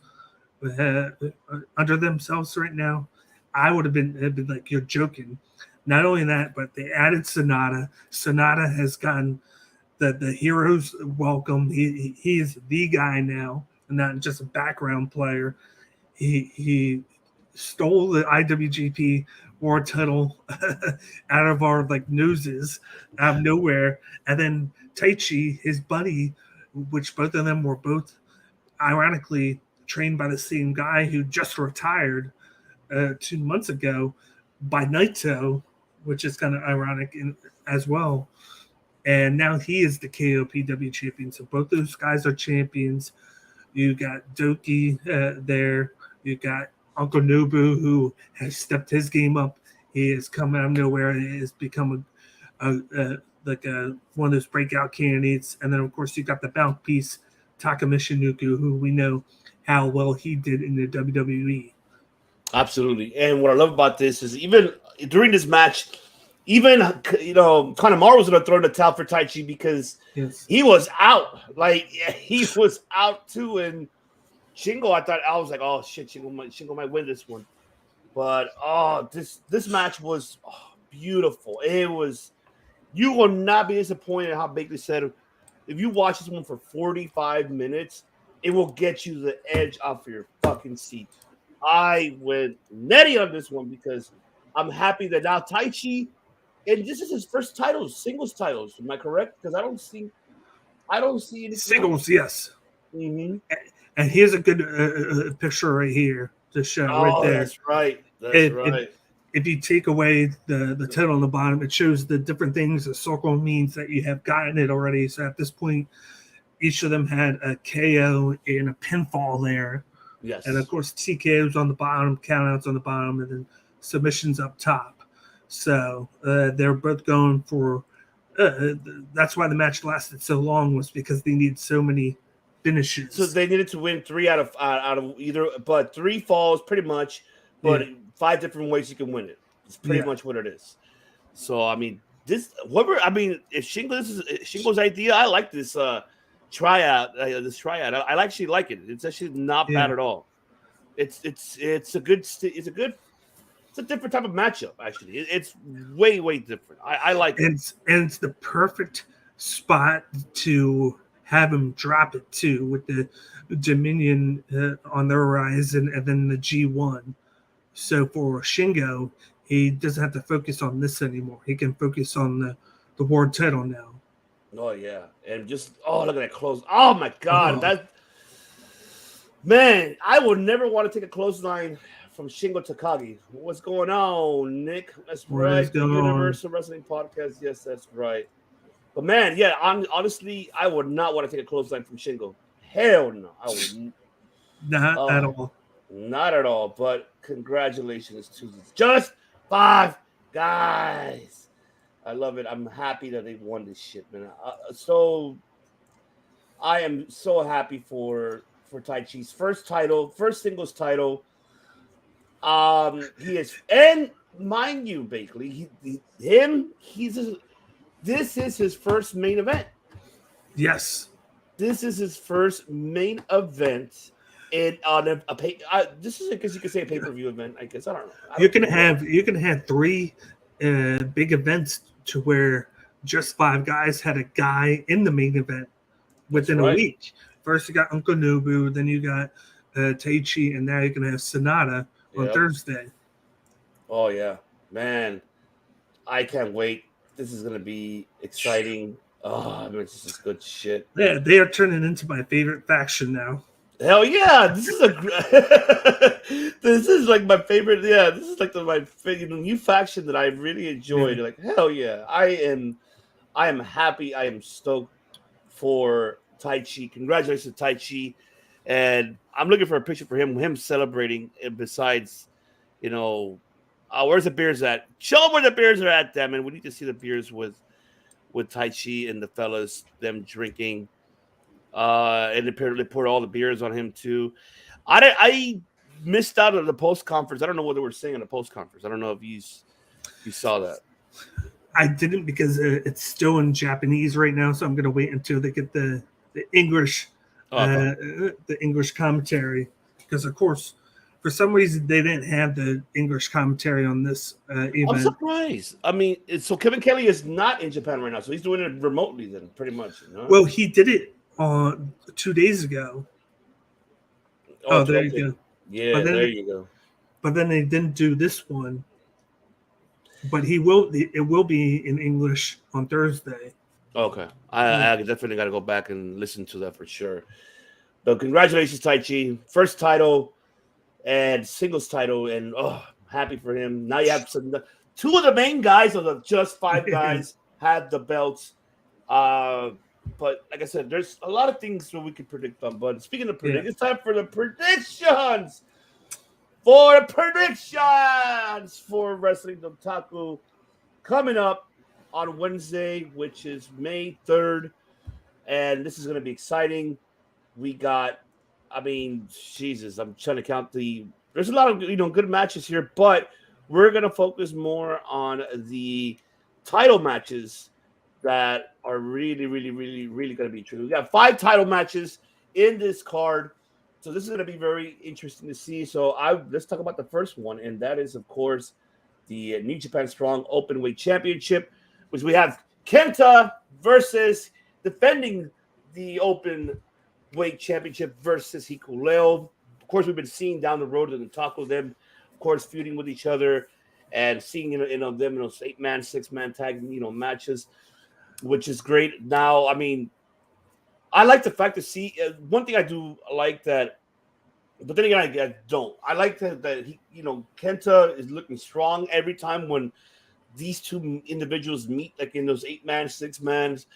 under themselves right now, I would have been like, you're joking. Not only that, but they added Sonata. Sonata has gotten the hero's welcome. He is the guy now, and not just a background player. He stole the IWGP World title out of our noses out of nowhere, and then Taichi, his buddy, which both of them were both ironically trained by the same guy who just retired 2 months ago by Naito, which is kind of ironic as well. And now he is the KOPW champion. So both those guys are champions. You got Doki there. You got Uncle Nobu, who has stepped his game up. He has come out of nowhere and has become one of those breakout candidates. And then, of course, you got the mouthpiece, Takamichi Nuku, who we know how well he did in the WWE.
Absolutely. And what I love about this is even during this match, even, Kanemaru was going to throw in the towel for Taichi because he was out. He was out too. And Shingo, I was like, oh, shit, Shingo might win this one. But, this match was beautiful. It was, you will not be disappointed how Bakley said, if you watch this one for 45 minutes, it will get you the edge off your fucking seat. I went netty on this one because I'm happy that now Taichi, and this is his first titles, singles titles. Am I correct? Because I don't see any
singles. Yes.
Mm-hmm.
And here's a good picture right here to show right there.
That's right. That's right.
If you take away the title on the bottom, it shows the different things a circle means that you have gotten it already. So at this point, each of them had a KO and a pinfall there.
Yes.
And of course, TKOs on the bottom, countouts on the bottom, and then submissions up top. So they're both going for. That's why the match lasted so long, was because they need so many finishes.
So they needed to win 3 out of either, but 3 falls pretty much, but 5 different ways you can win it. It's pretty much what it is. So I mean, if Shingo's idea, I like this tryout. I actually like it. It's actually not bad at all. It's a different type of matchup. Actually, it's way different. I like it.
And it's the perfect spot to have him drop it too, with the Dominion on the horizon and then the G1. So for Shingo, he doesn't have to focus on this anymore. He can focus on the world title now.
Oh yeah, and just look at that close. Oh my God, man, I would never want to take a clothesline from Shingo Takagi. What's going on, Nick? That's right. The Universal Wrestling Podcast. Yes, that's right. But man, honestly, I would not want to take a clothesline from Shingo. Hell no, I would
not at all.
Not at all. But congratulations to just 5 guys. I love it. I'm happy that they won this shit, man. So I am so happy for Taichi's first singles title. He is, and mind you, Bakley, this is his first main event.
Yes,
this is his first main event on a pay. This is, I guess you could say, a pay-per-view event. I guess I don't know.
You can have 3 big events to where just 5 guys had a guy in the main event within a week. First, you got Uncle Nobu, then you got Taichi, and now you're gonna have Sonata on Thursday. Oh
yeah, man! I can't wait. This is gonna be exciting. Oh, man, this is good shit.
Yeah, they are turning into my favorite faction now.
Hell yeah! This is this is like my favorite. Yeah, this is like my favorite new faction that I really enjoyed. Like, hell yeah! I am happy. I am stoked for Taichi. Congratulations, Taichi. And I'm looking for a picture for him celebrating. And besides, where's the beers at? Show them where the beers are at, damn it. We need to see the beers with Taichi and the fellas, them drinking. And apparently poured all the beers on him too. I missed out on the post conference. I don't know what they were saying in the post conference. I don't know if you saw that.
I didn't because it's still in Japanese right now, so I'm going to wait until they get the English the English commentary, because of course for some reason they didn't have the English commentary on this event.
I'm surprised. I mean, so Kevin Kelly is not in Japan right now, so he's doing it remotely then, pretty much. You know?
Well, he did it 2 days ago. Oh, there you go.
Yeah, there you go.
But then they didn't do this one. But it will be in English on Thursday.
Okay. I definitely got to go back and listen to that for sure. But congratulations, Taichi. First title and singles title. And happy for him. Now you have two of the main guys of the just five guys had the belts. But like I said, there's a lot of things that we could predict on. But speaking of predictions, it's time for the predictions. For predictions for Wrestling Dontaku coming up on Wednesday, which is May 3rd. And this is going to be exciting. We got, Jesus, I'm trying to count there's a lot of, good matches here, but we're going to focus more on the title matches that are really, really, really, really going to be true. We got 5 title matches in this card. So this is going to be very interesting to see. So let's talk about the first one, and that is, of course, the New Japan Strong Openweight Championship, which we have Kenta versus defending the Openweight Championship versus Hikuleo. Of course, we've been seeing down the road in the Dontaku them, of course, feuding with each other and seeing them in those 8-man, 6-man tag matches, which is great. Now, I like the fact to see one thing I do like that, but then again, I don't. I like that he, Kenta is looking strong every time when these two individuals meet, like in those 8-man, 6-mans.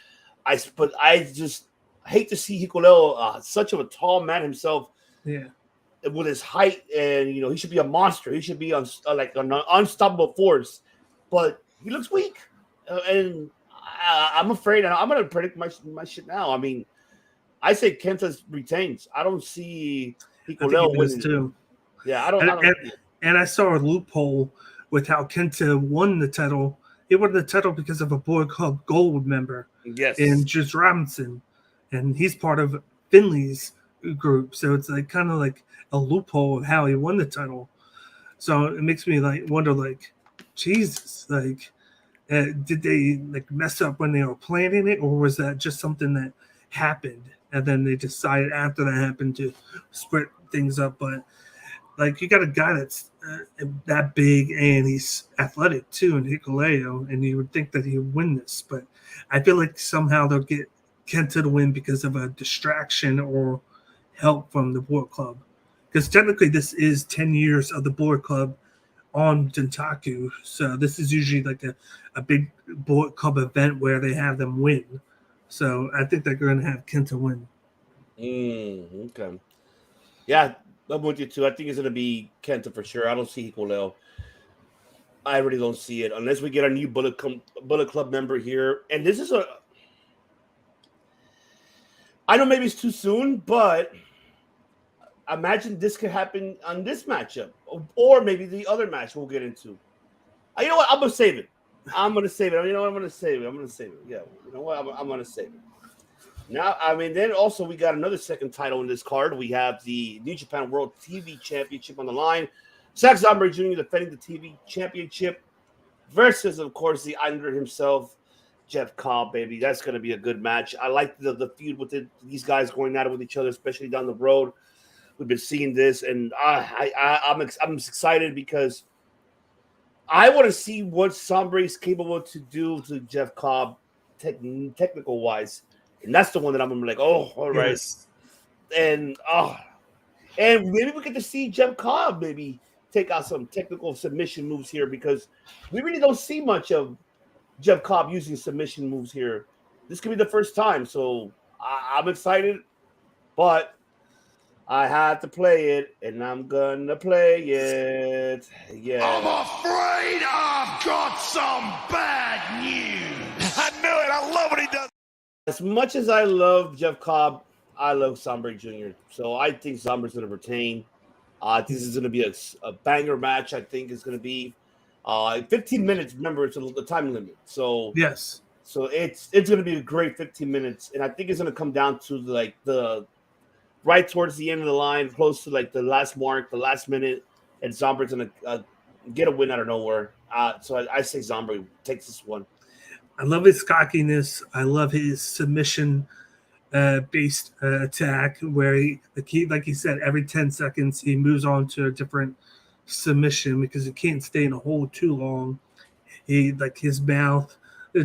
But I just hate to see Hikuleo, such of a tall man himself, with his height, and he should be a monster. He should be like an unstoppable force, but he looks weak, and I'm afraid. I'm going to predict my shit now. I say Kenta retains. I don't see Hikuleo winning too. Yeah, I don't.
And I saw a loophole with how Kenta won the title. He won the title because of a Bullet Club Gold member.
Yes.
And Juice Robinson, and he's part of Finley's group. So it's like kind of like a loophole of how he won the title. So it makes me wonder, Jesus, did they mess up when they were planning it, or was that just something that happened? And then they decided after that happened to split things up. But you got a guy that's that big, and he's athletic too, in Hikuleo, and you would think that he would win this. But I feel like somehow they'll get Kenta to win because of a distraction or help from the Bullet Club. Because technically this is 10 years of the Bullet Club on Dontaku. So this is usually a big Bullet Club event where they have them win. So I think they're going to have Kenta win.
Okay. Yeah, I'm with you too. I think it's going to be Kenta for sure. I don't see Hikuleo. I really don't see it unless we get a new Bullet Club member here. And this is I know maybe it's too soon, but imagine this could happen on this matchup, or maybe the other match we'll get into. You know what? I'm going to save it. I'm going to save it. You know what? I'm going to save it. Yeah. You know what? I'm going to save it. Now, then also we got another second title in this card. We have the New Japan World TV Championship on the line. Zack Sabre Jr. defending the TV Championship versus, of course, the Islander himself, Jeff Cobb, baby. That's going to be a good match. I like the feud with these guys going at it with each other, especially down the road. We've been seeing this, and I'm excited because I want to see what Sabre is capable to do to Jeff Cobb technical wise. And that's the one that I'm gonna be like, oh, all right. Yes. And maybe we get to see Jeff Cobb maybe take out some technical submission moves here, because we really don't see much of Jeff Cobb using submission moves here. This could be the first time, so I'm excited, but I had to play it, and I'm gonna play it. Yeah.
I'm afraid I've got some bad news. I knew it. I love what he does.
As much as I love Jeff Cobb, I love Sabre Jr. So I think Sabre's going to retain. I think this is going to be a banger match. I think it's going to be. 15 minutes. Remember, it's the time limit. So
Yes.
So it's going to be a great 15 minutes, and I think it's going to come down to like the right towards the end of the line, close to like the last mark, the last minute, and Zomber's going to get a win out of nowhere. So I say Zomber takes this one.
I love his cockiness. I love his submission based attack, where like he said, every 10 seconds he moves on to a different submission because he can't stay in a hold too long. He like his mouth,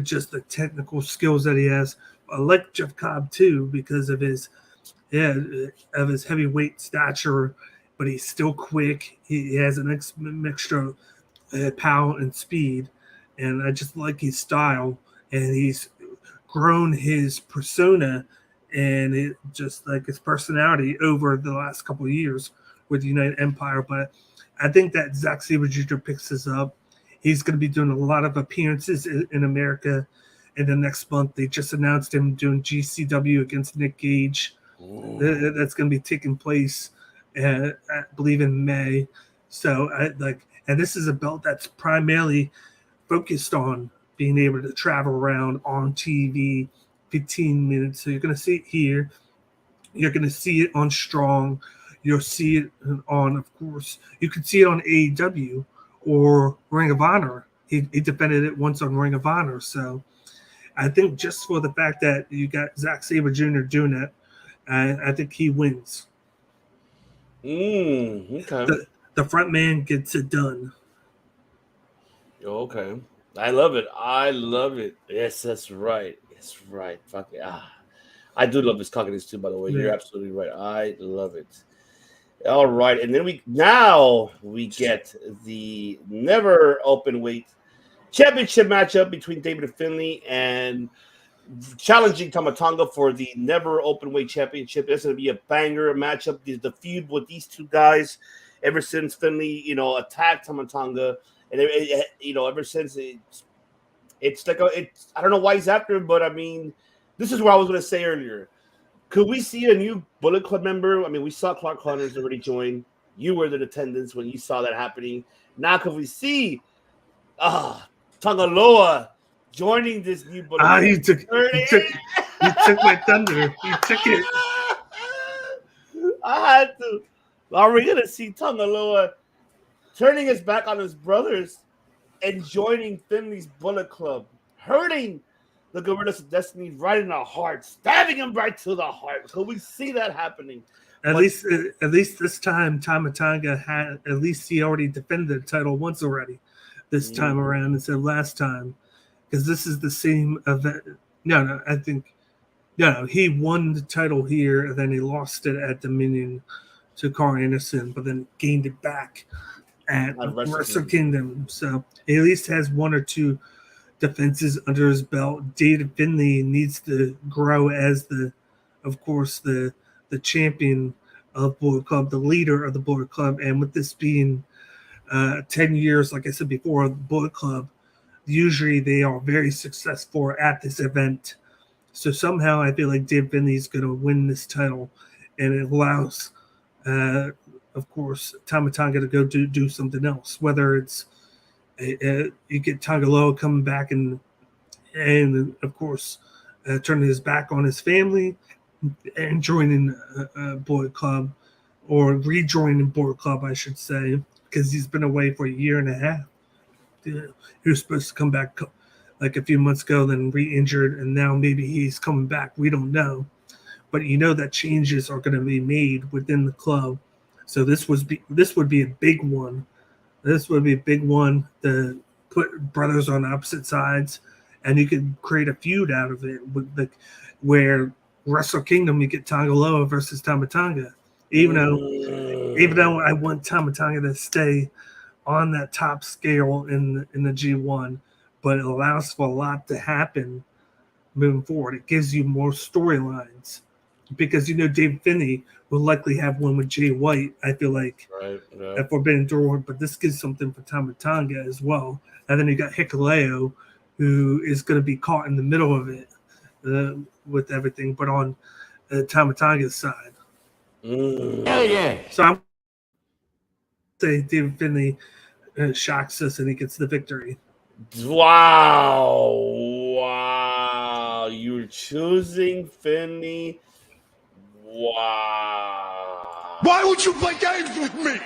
just the technical skills that he has. I like Jeff Cobb too because of his heavyweight stature, but he's still quick. He has an mixture of power and speed, and I just like his style. And he's grown his persona and it just like his personality over the last couple of years with United Empire. But I think that Zack Sabre Jr. picks this up. He's going to be doing a lot of appearances in America in the next month. They just announced him doing GCW against Nick Gage. That's going to be taking place, I believe, in May. So, and this is a belt that's primarily focused on being able to travel around on TV, 15 minutes. So you're going to see it here. You're going to see it on Strong. You'll see it on, of course, you could see it on AEW or Ring of Honor. He defended it once on Ring of Honor. So I think just for the fact that you got Zack Sabre Jr. doing that, I think he wins.
Okay.
The front man gets it done.
Okay. I love it. Yes, that's right. It's right. Fuck it. I do love his cockiness too, by the way. Yeah. You're absolutely right. I love it. All right. And then we get the never open weight championship matchup between David Finlay and challenging Tama Tonga for the never open weight championship. It's going to be a banger matchup. The feud with these two guys ever since Finlay, attacked Tama Tonga. And ever since it's like I don't know why he's after him, but I mean, this is what I was going to say earlier. Could we see a new Bullet Club member? I mean, we saw Clark Connors already join. You were in attendance when you saw that happening. Now, could we see Tongaloa joining this new Bullet Club?
You took my thunder. You took it.
I had to. Are we going to see Tongaloa turning his back on his brothers and joining Finley's Bullet Club, hurting the Gorillas of Destiny right in the heart, stabbing him right to the heart? Could we see that happening?
At least this time, Tama Tonga had he already defended the title once already. This time around instead of last time, because this is the same event. No, I think he won the title here, and then he lost it at Dominion to Carl Anderson, but then gained it back at Wrestle Kingdom. So he at least has one or two defenses under his belt. David Finlay needs to grow as the champion of Bullet Club, the leader of the Bullet Club. And with this being 10 years, like I said before, the Bullet Club, usually they are very successful at this event. So somehow I feel like David Finlay is going to win this title, and it allows of course, Tama Tonga to go do something else, whether it's you get Tongaloa coming back and of course turning his back on his family and joining Bullet Club, or rejoining Bullet Club, I should say, because he's been away for a year and a half. He was supposed to come back like a few months ago, then re-injured, and now maybe he's coming back. We don't know. But that changes are going to be made within the club. So this would be a big one. This would be a big one to put brothers on opposite sides, and you could create a feud out of it where Wrestle Kingdom you get Tongaloa versus Tama Tonga. Even though I want Tama Tonga to stay on that top scale in the G1, but it allows for a lot to happen moving forward. It gives you more storylines. Because Dave Finney will likely have one with Jay White, I feel like, at Forbidden Door, but this gives something for Tama Tonga as well. And then you got Hikuleo, who is going to be caught in the middle of it with everything, but on Tama Tonga's side.
Hell yeah.
So I'm say David Finlay shocks us and he gets the victory.
Wow. You're choosing Finley. Wow.
Why would you play games with me?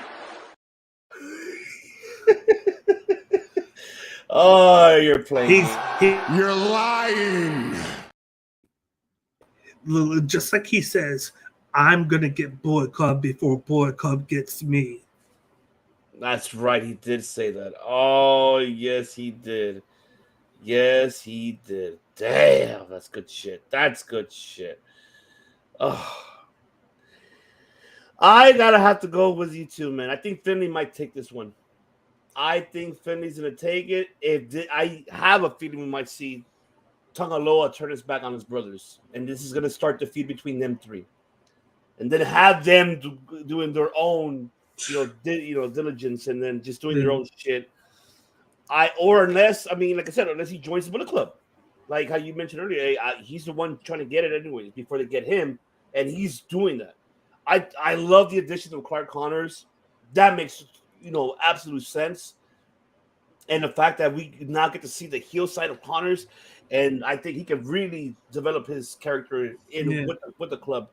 Oh, you're playing.
You're lying.
Just like he says, I'm going to get Bullet Club before Bullet Club gets me.
That's right. He did say that. Oh, yes, he did. Yes, he did. Damn, that's good shit. That's good shit. Oh. I gotta have to go with you too, man. I think Finley might take this one. I think Finley's gonna take it. I have a feeling we might see Tangaloa turn his back on his brothers, and this is gonna start the feud between them three, and then have them doing their own, diligence, and then just doing their own shit. Unless he joins the Bullet Club, like how you mentioned earlier, he's the one trying to get it anyways before they get him, and he's doing that. I love the addition of Clark Connors. That makes absolute sense, and the fact that we now get to see the heel side of Connors, and I think he can really develop his character with the club.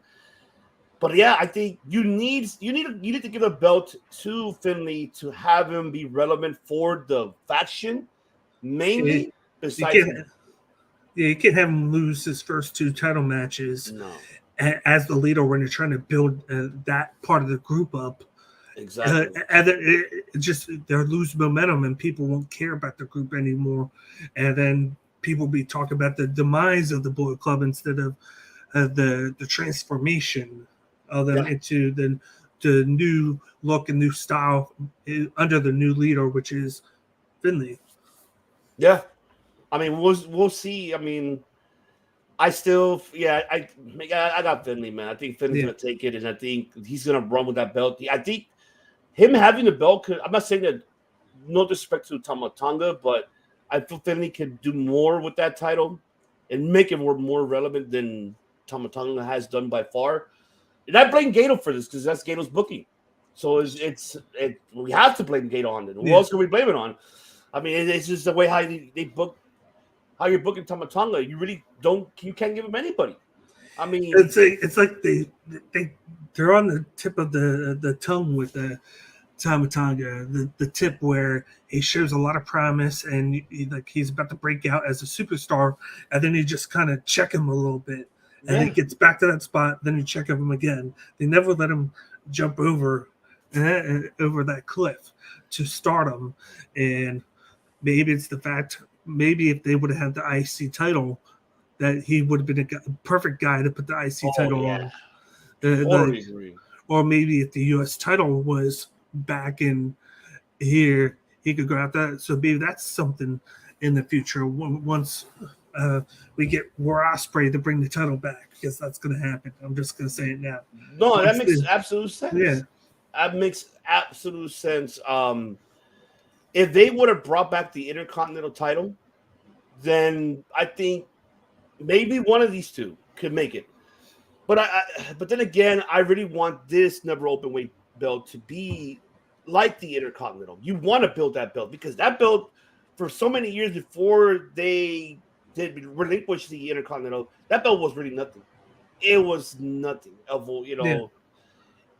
But yeah, I think you need to give a belt to Finley to have him be relevant for the faction, mainly.
You can't have him lose his first two title matches.
No.
As the leader when they're trying to build that part of the group up.
Exactly.
And they'll lose momentum and people won't care about the group anymore. And then people be talking about the demise of the Bullet Club instead of the transformation of them into the new look and new style under the new leader, which is Finley.
Yeah. I mean, we'll see. I mean, I got Finley, man. I think Finley's gonna take it, and I think he's gonna run with that belt. I think him having the belt I'm not saying that, no disrespect to Tama Tonga, but I feel Finley can do more with that title and make it more relevant than Tama Tonga has done by far. And I blame Gato for this because that's Gato's booking. So we have to blame Gato on it. Who else can we blame it on? I mean, it's just the way how they book. How you're booking Tama Tonga, you really you can't give him anybody. I mean,
it's like they're on the tip of the tongue with the Tama Tonga, the tip where he shows a lot of promise and he's about to break out as a superstar, and then you just kind of check him a little bit, and he gets back to that spot. Then you check him again. They never let him jump over that cliff to stardom, and maybe it's the fact. Maybe if they would have had the IC title, that he would have been a perfect guy to put the IC title on. Or maybe if the US title was back in here, he could go after that. So maybe that's something in the future once we get War Ospreay to bring the title back, because that's going to happen. I'm just going to say it now.
No, that makes absolute sense.
Yeah.
That makes absolute sense. If they would have brought back the Intercontinental title, then I think maybe one of these two could make it. But but then again, I really want this never open weight belt to be like the Intercontinental. You want to build that belt because that belt, for so many years before they did relinquish the Intercontinental, that belt was really nothing. It was nothing.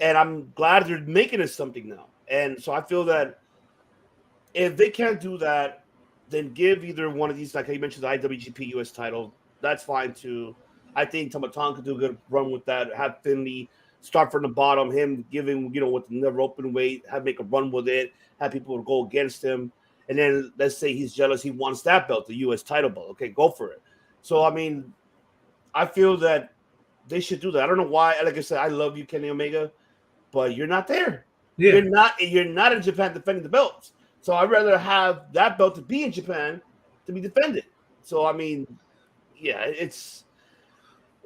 And I'm glad they're making it something now. And so I feel that if they can't do that, then give either one of these, like you mentioned, the IWGP US title. That's fine too. I think Tama Tonga could do a good run with that. Have Finley start from the bottom, him giving, with the never open weight, make a run with it, have people go against him. And then let's say he's jealous, he wants that belt, the US title belt. Okay, go for it. So, I mean, I feel that they should do that. I don't know why. Like I said, I love you, Kenny Omega, but you're not there. Yeah. You're not in Japan defending the belts. So I'd rather have that belt to be in Japan to be defended. So I mean, yeah, it's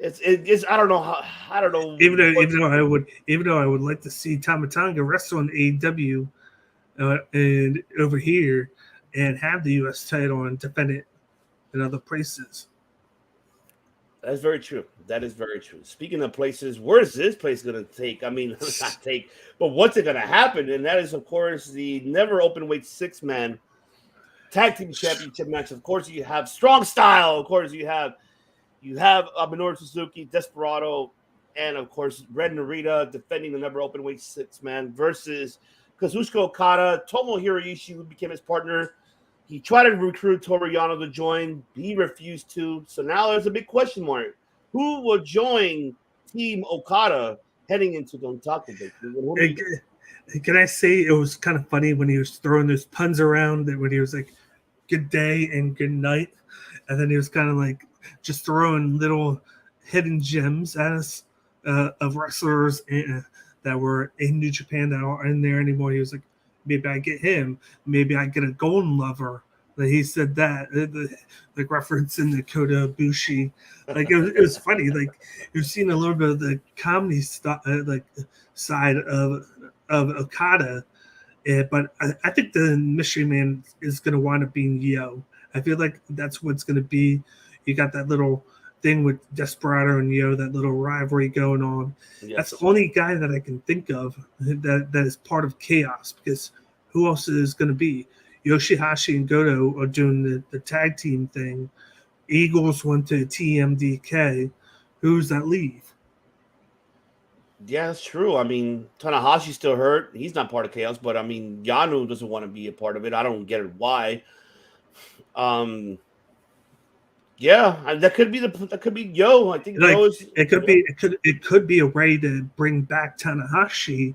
I don't know.
Even though I would like to see Tama Tonga wrestle in AEW and over here and have the US title and defend it in other places.
That's very true. That is very true. Speaking of places, where is this place going to take? I mean, not take, but what's it going to happen? And that is, of course, the never open weight 6-man tag team championship match. Of course, you have Strong Style. Of course, you have Minoru Suzuki, Desperado, and of course Red Narita defending the never open weight 6-man versus Kazuchika Okada, Tomohiro Ishii, who became his partner. He tried to recruit Toru Yano to join. He refused to. So now there's a big question mark. Who will join Team Okada heading into Dontaku?
Can I say it was kind of funny when he was throwing those puns around, that when he was like, good day and good night. And then he was kind of like just throwing little hidden gems at us of wrestlers that were in New Japan that aren't in there anymore. He was like, maybe I get him. Maybe I get a Golden Lover. Like he said that, like reference in the Kota Ibushi. Like it was funny. Like you've seen a little bit of the comedy side of Okada. But I think the mystery man is going to wind up being Yo. I feel like that's what's going to be. You got that little thing with Desperado and Yo, that little rivalry going on. Yes. That's the only guy that I can think of that is part of Chaos, because who else is going to be? Yoshihashi and Goto are doing the tag team thing. Eagles went to TMDK. Who's that leave?
Yeah, that's true. I mean, Tanahashi's still hurt. He's not part of Chaos, but I mean, Yano doesn't want to be a part of it. I don't get it why. Yeah, that could be Yo. I think
like,
Yo is,
it could be a way to bring back Tanahashi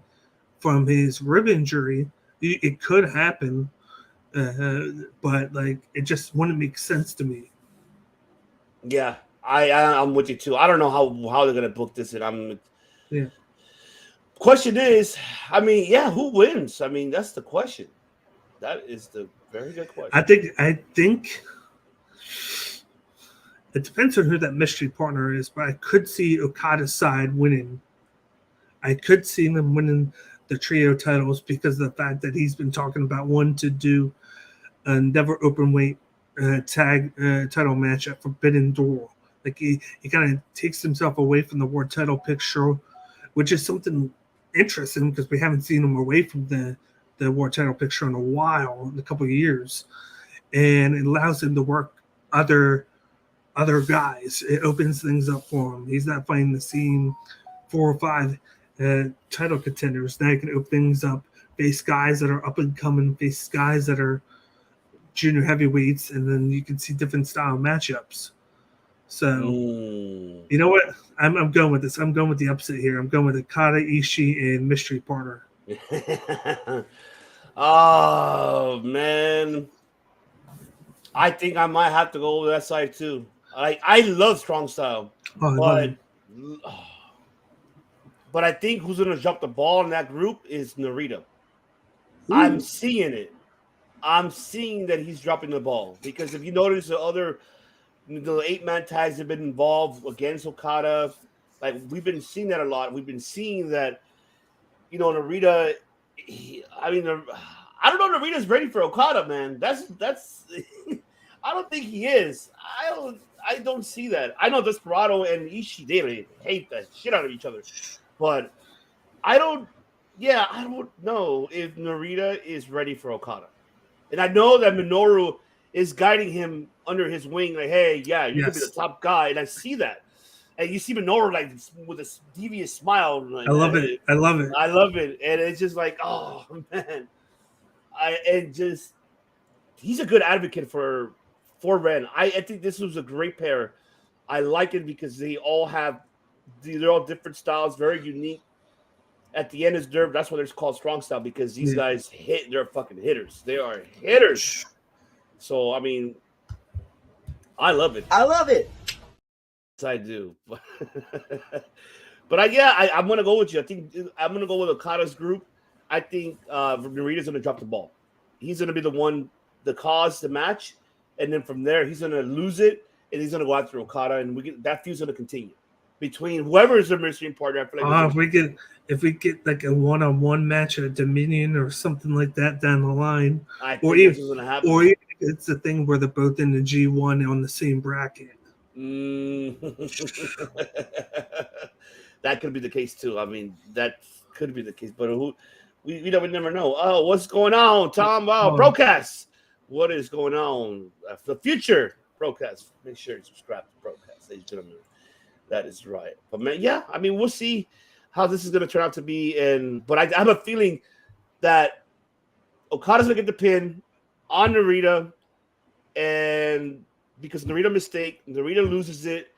from his rib injury. It could happen, but like it just wouldn't make sense to me.
Yeah, I'm with you too. I don't know how they're gonna book this, and
yeah.
Question is, I mean, yeah, who wins? I mean, that's the question. That is the very good question.
I think it depends on who that mystery partner is, but I could see Okada's side winning. I could see them winning the trio titles because of the fact that he's been talking about wanting to do a never open weight tag title match at Forbidden Door. Like he kind of takes himself away from the world title picture, which is something interesting because we haven't seen him away from the world title picture in a while, in a couple of years, and it allows him to work other guys. It opens things up for him. He's not fighting the same 4 or 5 title contenders. Now he can open things up, face guys that are up and coming, face guys that are junior heavyweights, and then you can see different style matchups. So, you know what? I'm going with this. I'm going with the upset here. I'm going with Okada, Ishii, and mystery partner.
Oh, man. I think I might have to go with that side, too. I love Strong Style. But I think who's going to jump the ball in that group is Narita. I'm seeing it. I'm seeing that he's dropping the ball. Because if you notice the 8-man tags have been involved against Okada. Like, we've been seeing that a lot. We've been seeing that, Narita, I don't know Narita's ready for Okada, man. That's I don't think he is. I don't see that. I know Desperado and Ishii, they hate the shit out of each other. But I don't know if Narita is ready for Okada. And I know that Minoru is guiding him under his wing, like, hey, yeah, you could be the top guy. And I see that. And you see Minoru, like, with a devious smile. Like,
I love it.
I love it. And it's just like, oh, man. He's a good advocate for Ren. I think this was a great pair. I like it because they're all different styles, very unique. At the end is that's why they're called Strong Style, because these guys they're fucking hitters. They are hitters. So, I mean, I love it. Yes, I do. But I'm going to go with you. I think I'm going to go with Okada's group. I think Narita's going to drop the ball. He's going to be the one to cause the match. And then from there, he's going to lose it. And he's going to go after Okada. And that feud's going to continue between whoever is the mystery partner. I feel like
if we get like a one-on-one match at Dominion or something like that down the line,
I think this is going to happen.
Or it's a thing where they're both in the G1 on the same bracket.
Mm. That could be the case too. I mean, that could be the case, but we never know. Oh, what's going on, Tom? Broadcast. What is going on? The future broadcast. Make sure you subscribe to broadcast, ladies and gentlemen. That is right. But man, yeah, I mean, we'll see how this is going to turn out to be. But I have a feeling that Okada's going to get the pin on Narita, and because Narita mistake, Narita loses it,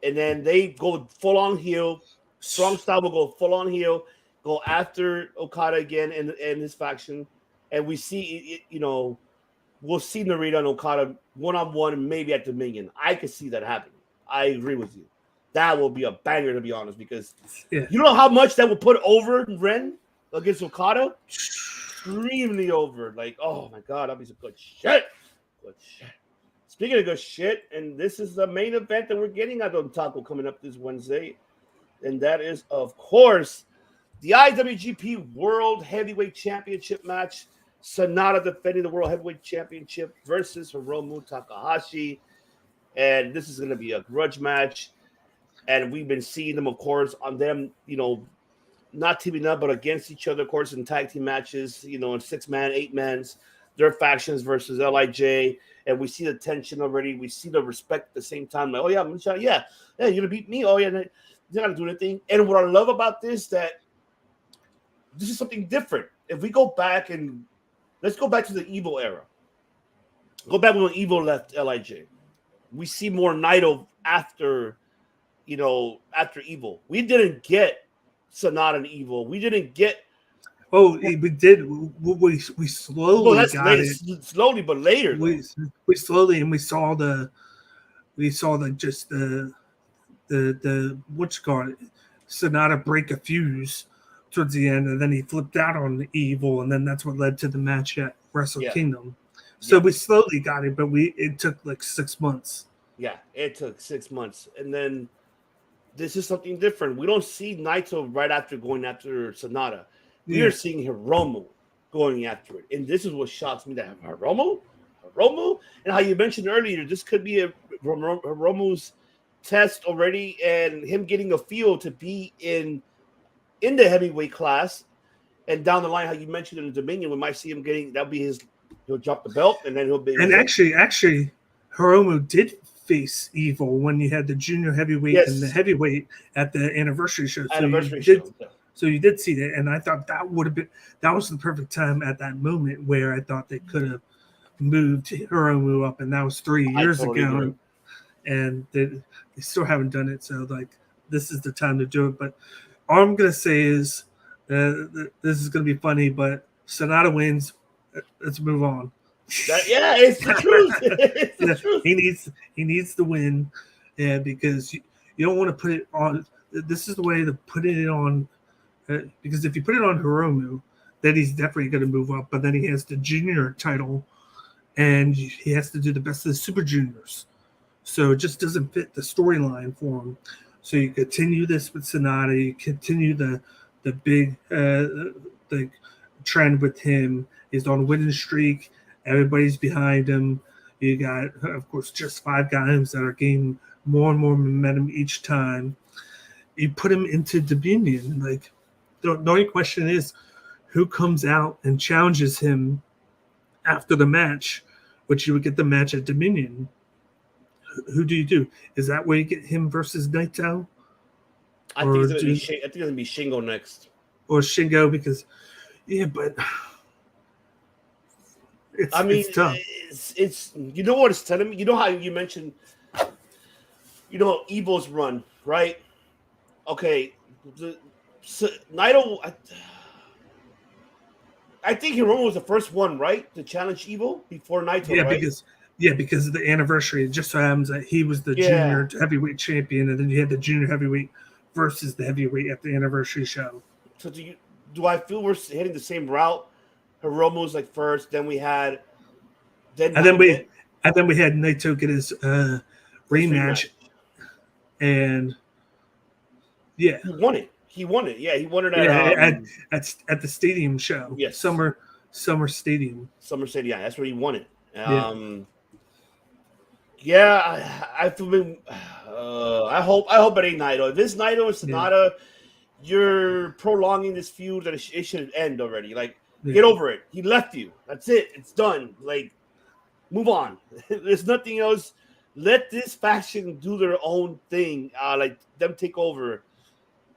and then they go full on heel. Strong Style will go full on heel, go after Okada again and his faction, and we see we'll see Narita and Okada one-on-one, maybe at Dominion. I could see that happening. I agree with you. That will be a banger, to be honest, because you know how much that will put over Ren against Okada? Extremely over. Like, oh my God, that'll be some good shit. Good shit. Speaking of good shit, and this is the main event that we're getting at Dontaku coming up this Wednesday, and that is, of course, the IWGP World Heavyweight Championship match. Sonata defending the World Heavyweight Championship versus Hiromu Takahashi. And this is going to be a grudge match. And we've been seeing them, of course, on them, not teaming up, but against each other, of course, in tag team matches, in 6-man, 8-mans, their factions versus LIJ. And we see the tension already. We see the respect at the same time. Like, oh, yeah, you're going to beat me? Oh, yeah, you're not going to do anything. And what I love about this, that this is something different. If we go back and let's go back to the Evil era. Go back when Evil left LIJ. We see more Naito after Evil. We didn't get Sonata and Evil. We didn't get.
Oh, we did. We slowly got it.
Slowly, but later.
We slowly, and we saw the what you call it, Sonata break a fuse towards the end, and then he flipped out on the Evil, and then that's what led to the match at Wrestle Kingdom. So we slowly got it, but it took like 6 months.
Yeah, it took 6 months, and then this is something different. We don't see Naito right after going after Sonata. We are seeing Hiromu going after it, and this is what shocks me, that Hiromu, and how you mentioned earlier, this could be a Hiromu's test already, and him getting a feel to be in the heavyweight class, and down the line, how you mentioned in the Dominion, we might see him he'll drop the belt, and then he'll be. And
actually, Hiromu did face Evil when you had the junior heavyweight and the heavyweight at the anniversary show. So you did see that, and I thought that was the perfect time at that moment where I thought they could have moved Hiromu up, and that was 3 years ago, agree. And they still haven't done it. So this is the time to do it. But all I'm gonna say is this is gonna be funny, but Sonata wins. Let's move on.
It's the truth. It's the truth.
He needs to win, because you don't want to put it on. This is the way to put it on, because if you put it on Hiromu, then he's definitely going to move up. But then he has the junior title, and he has to do the best of the Super Juniors. So it just doesn't fit the storyline for him. So you continue this with Sonata. You continue the big the trend with him. He's on a winning streak. Everybody's behind him. You got, of course, just 5 guys that are gaining more and more momentum each time. You put him into Dominion. The only question is, who comes out and challenges him after the match, which you would get the match at Dominion. Who do you do? Is that where you get him versus Naito?
I think it's going to be Shingo next.
Or Shingo, because, but it's tough.
It's you know what it's telling me? You know how you mentioned, Evil's run, right? Okay. Naito, I think Hiromu was the first one, right, to challenge Evil before Naito, right?
Because of the anniversary. It just so happens that he was the junior heavyweight champion, and then you had the junior heavyweight versus the heavyweight at the anniversary show. So
do I feel we're heading the same route? Hiromu's first, then we had,
then we had Naito get his rematch, and
he won it. Yeah, he won it
at the stadium show.
Yes,
Summer Stadium.
Yeah, that's where he won it. Yeah, I feel. I hope it ain't Naito. If it's Naito and Sonata, you're prolonging this feud that it should end already. Like, get over it. He left you. That's it. It's done. Like, move on. There's nothing else. Let this faction do their own thing. Like them take over.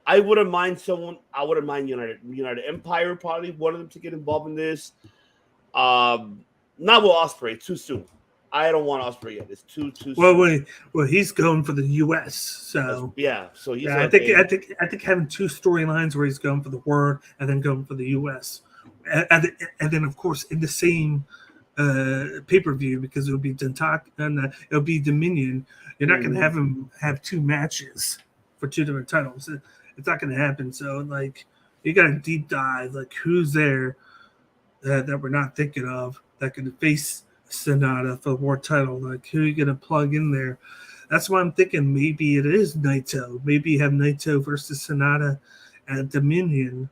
I wouldn't mind someone. I wouldn't mind United Empire, probably one of them to get involved in this. Not with Ospreay. Too soon. I don't want Ospreay yet. It's too soon.
Well, he's going for the U.S. So
So he's.
I think having two storylines where he's going for the Word and then going for the U.S. and then of course in the same pay-per-view, because it'll be Dontaku and it'll be Dominion. You're not going to have him have two matches for two different titles. It's not going to happen. So like, you got to deep dive like who's there that we're not thinking of that can face Sonata for the World title. Like, who are you going to plug in there? That's why I'm thinking maybe it is Naito. Maybe you have Naito versus Sonata at Dominion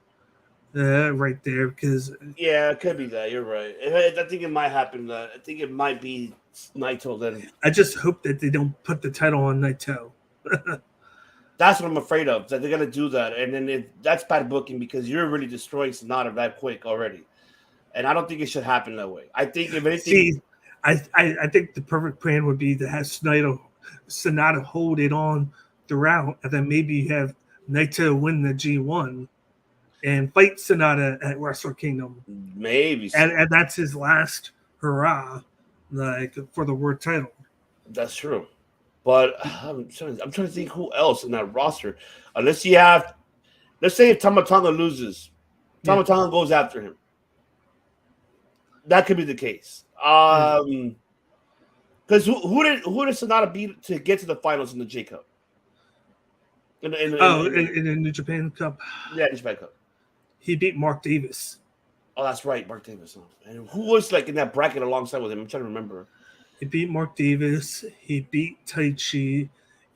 right there, because
it could be that. You're right. I think it might happen. I think it might be Naito then.
I just hope that they don't put the title on Naito.
That's what I'm afraid of. That they're gonna do that, and then that's bad booking, because you're really destroying Sonata that quick already. And I don't think it should happen that way. I think if anything,
I think the perfect plan would be to have Sonata hold it on throughout, and then maybe you have Naito win the G1 and fight Sonata at Wrestle Kingdom.
Maybe,
and that's his last hurrah, like for the World title.
That's true, but I'm trying to think who else in that roster. Unless you have, let's say if Tama Tonga loses, Tama Tonga goes after him. That could be the case. Because who did Sonata beat to get to the finals in the J Cup? In
the New Japan Cup.
Yeah, New Japan Cup.
He beat Mark Davis.
Oh, that's right, Mark Davis. And who was like in that bracket alongside with him? I'm trying to remember.
He beat Mark Davis. He beat Taichi.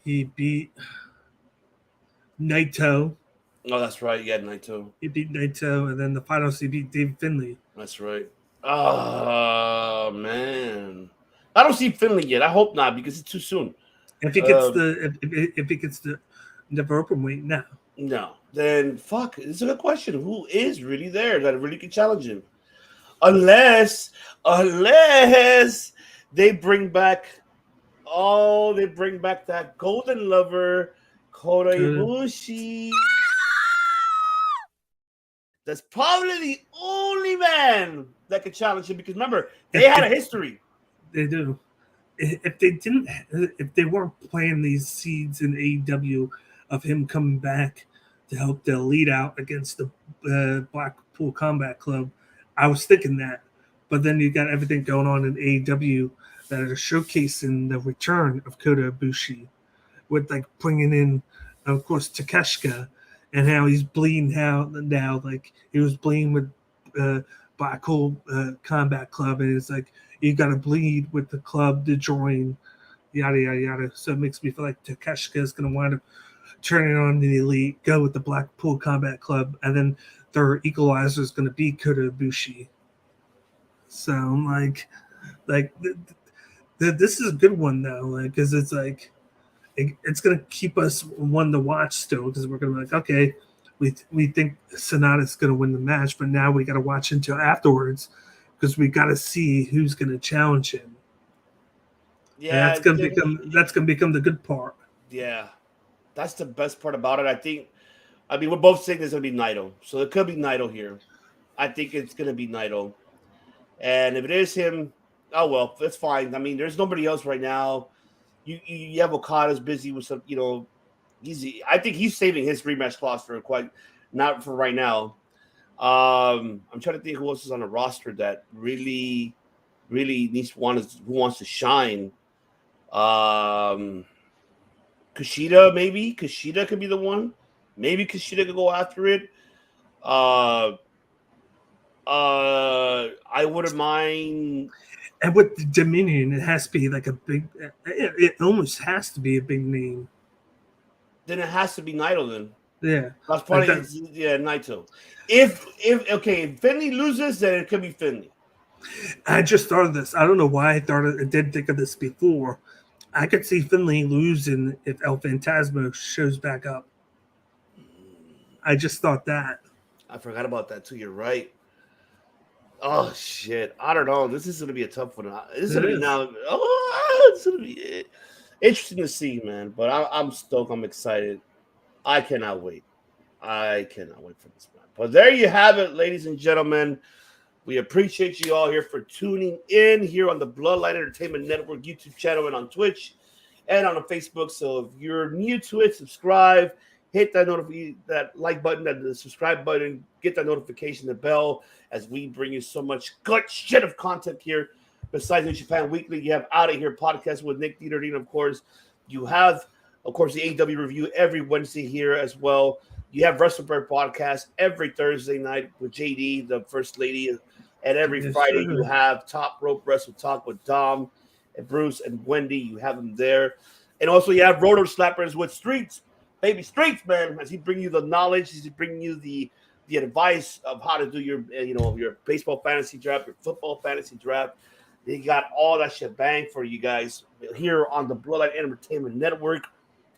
He beat Naito.
Oh, that's right. Yeah, Naito.
He beat Naito, and then the finals he beat David Finlay.
That's right. Oh man, I don't see Finlay yet. I hope not, because it's too soon.
If he gets if he gets the never open weight now.
No, then fuck. It's a good question. Who is really there that really can challenge him? Unless they bring back that golden lover, Kota Ibushi. That's probably the only man that could challenge him, because remember, they had a history.
They do. If they weren't planting these seeds in AEW of him coming back to help the Elite out against the Blackpool Combat Club, I was thinking that. But then you got everything going on in AEW that are showcasing the return of Kota Ibushi, with like bringing in, of course, Takeshita, and how he's bleeding now, like he was bleeding with Blackpool Combat Club, and it's like you got to bleed with the club to join, yada yada yada. So it makes me feel like Takeshita is going to wind up turning on the Elite, go with the Blackpool Combat Club, and then their equalizer is going to be Kota Ibushi. So I'm like this is a good one though, because it's like it's going to keep us one to watch still, because we're going to be like, okay, we think Sonata's going to win the match, but now we got to watch until afterwards, because we got to see who's going to challenge him. Yeah, and that's going to become the good part.
Yeah, that's the best part about it. I mean, we're both saying there's going to be Naito, so it could be Naito here. I think it's going to be Naito, and if it is him, oh well, that's fine. I mean, there's nobody else right now. You have Okada's busy with some, I think he's saving his rematch clause for not for right now. I'm trying to think who else is on the roster that really, really who wants to shine. Kushida, maybe. Kushida could be the one. Maybe Kushida could go after it. I wouldn't mind.
And with the Dominion, it has to be like a big. It almost has to be a big name.
Then it has to be Naito. Then
that's
probably Naito. If Finlay loses, then it could be Finlay.
I just thought of this. I don't know why I didn't think of this before, I could see Finlay losing if El Phantasmo shows back up. I just thought that.
I forgot about that too. You're right. Oh shit! I don't know. This is gonna be a tough one. This is
It
gonna be
is.
now. Oh, it's gonna be interesting to see, man. But I'm stoked. I'm excited. I cannot wait. I cannot wait for this, man. But there you have it, ladies and gentlemen. We appreciate you all here for tuning in here on the Bloodline Entertainment Network YouTube channel and on Twitch and on Facebook. So if you're new to it, subscribe, hit that that like button, the subscribe button, get that notification, the bell, as we bring you so much gut shit of content here. Besides New Japan Weekly, you have Out of Here podcast with Nick Dieterine, of course. You have, of course, the AW review every Wednesday here as well. You have WrestleBreak podcast every Thursday night with JD, the First Lady. And every Friday, you have Top Rope Wrestle Talk with Dom and Bruce and Wendy. You have them there. And also, you have Rotor Slappers with Streets. Baby Streets, man. As he bring you the knowledge, as he bring you the advice of how to do your baseball fantasy draft, your football fantasy draft. They got all that shit bang for you guys here on the Bloodline Entertainment Network.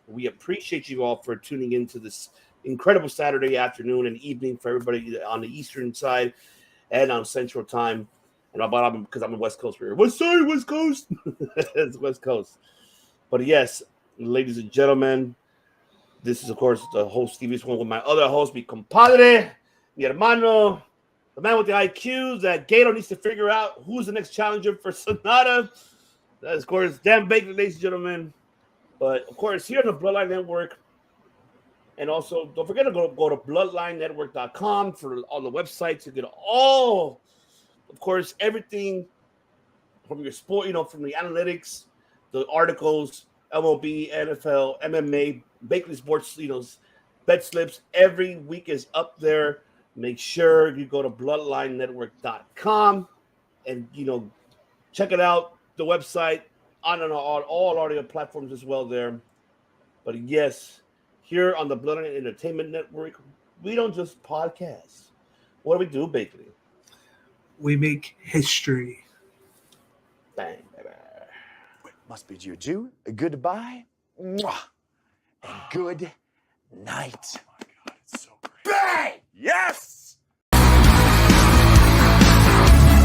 We appreciate you all for tuning into this incredible Saturday afternoon and evening for everybody on the Eastern side and on Central Time. And because I'm in West Coast here. What side? West Coast? It's West Coast. But yes, ladies and gentlemen, this is, of course, the host, Stevie's one with my other host, mi compadre, mi hermano, the man with the IQ that Gato needs to figure out who's the next challenger for Sonata. That is, of course, Dan Baker, ladies and gentlemen. But, of course, here on the Bloodline Network, and also, don't forget to go to bloodlinenetwork.com for all the websites to get all, of course, everything from your sport, from the analytics, the articles, MLB, NFL, MMA, Bakley Sports, bet slips. Every week is up there. Make sure you go to bloodlinenetwork.com and, check it out, the website, on all audio platforms as well there. But yes, here on the Bloodline Entertainment Network, we don't just podcast. What do we do, Bakley?
We make history.
Bang, baby.
Must bid you adieu, goodbye, mwah, and good night. Oh my God, it's so great. Bang! Yes!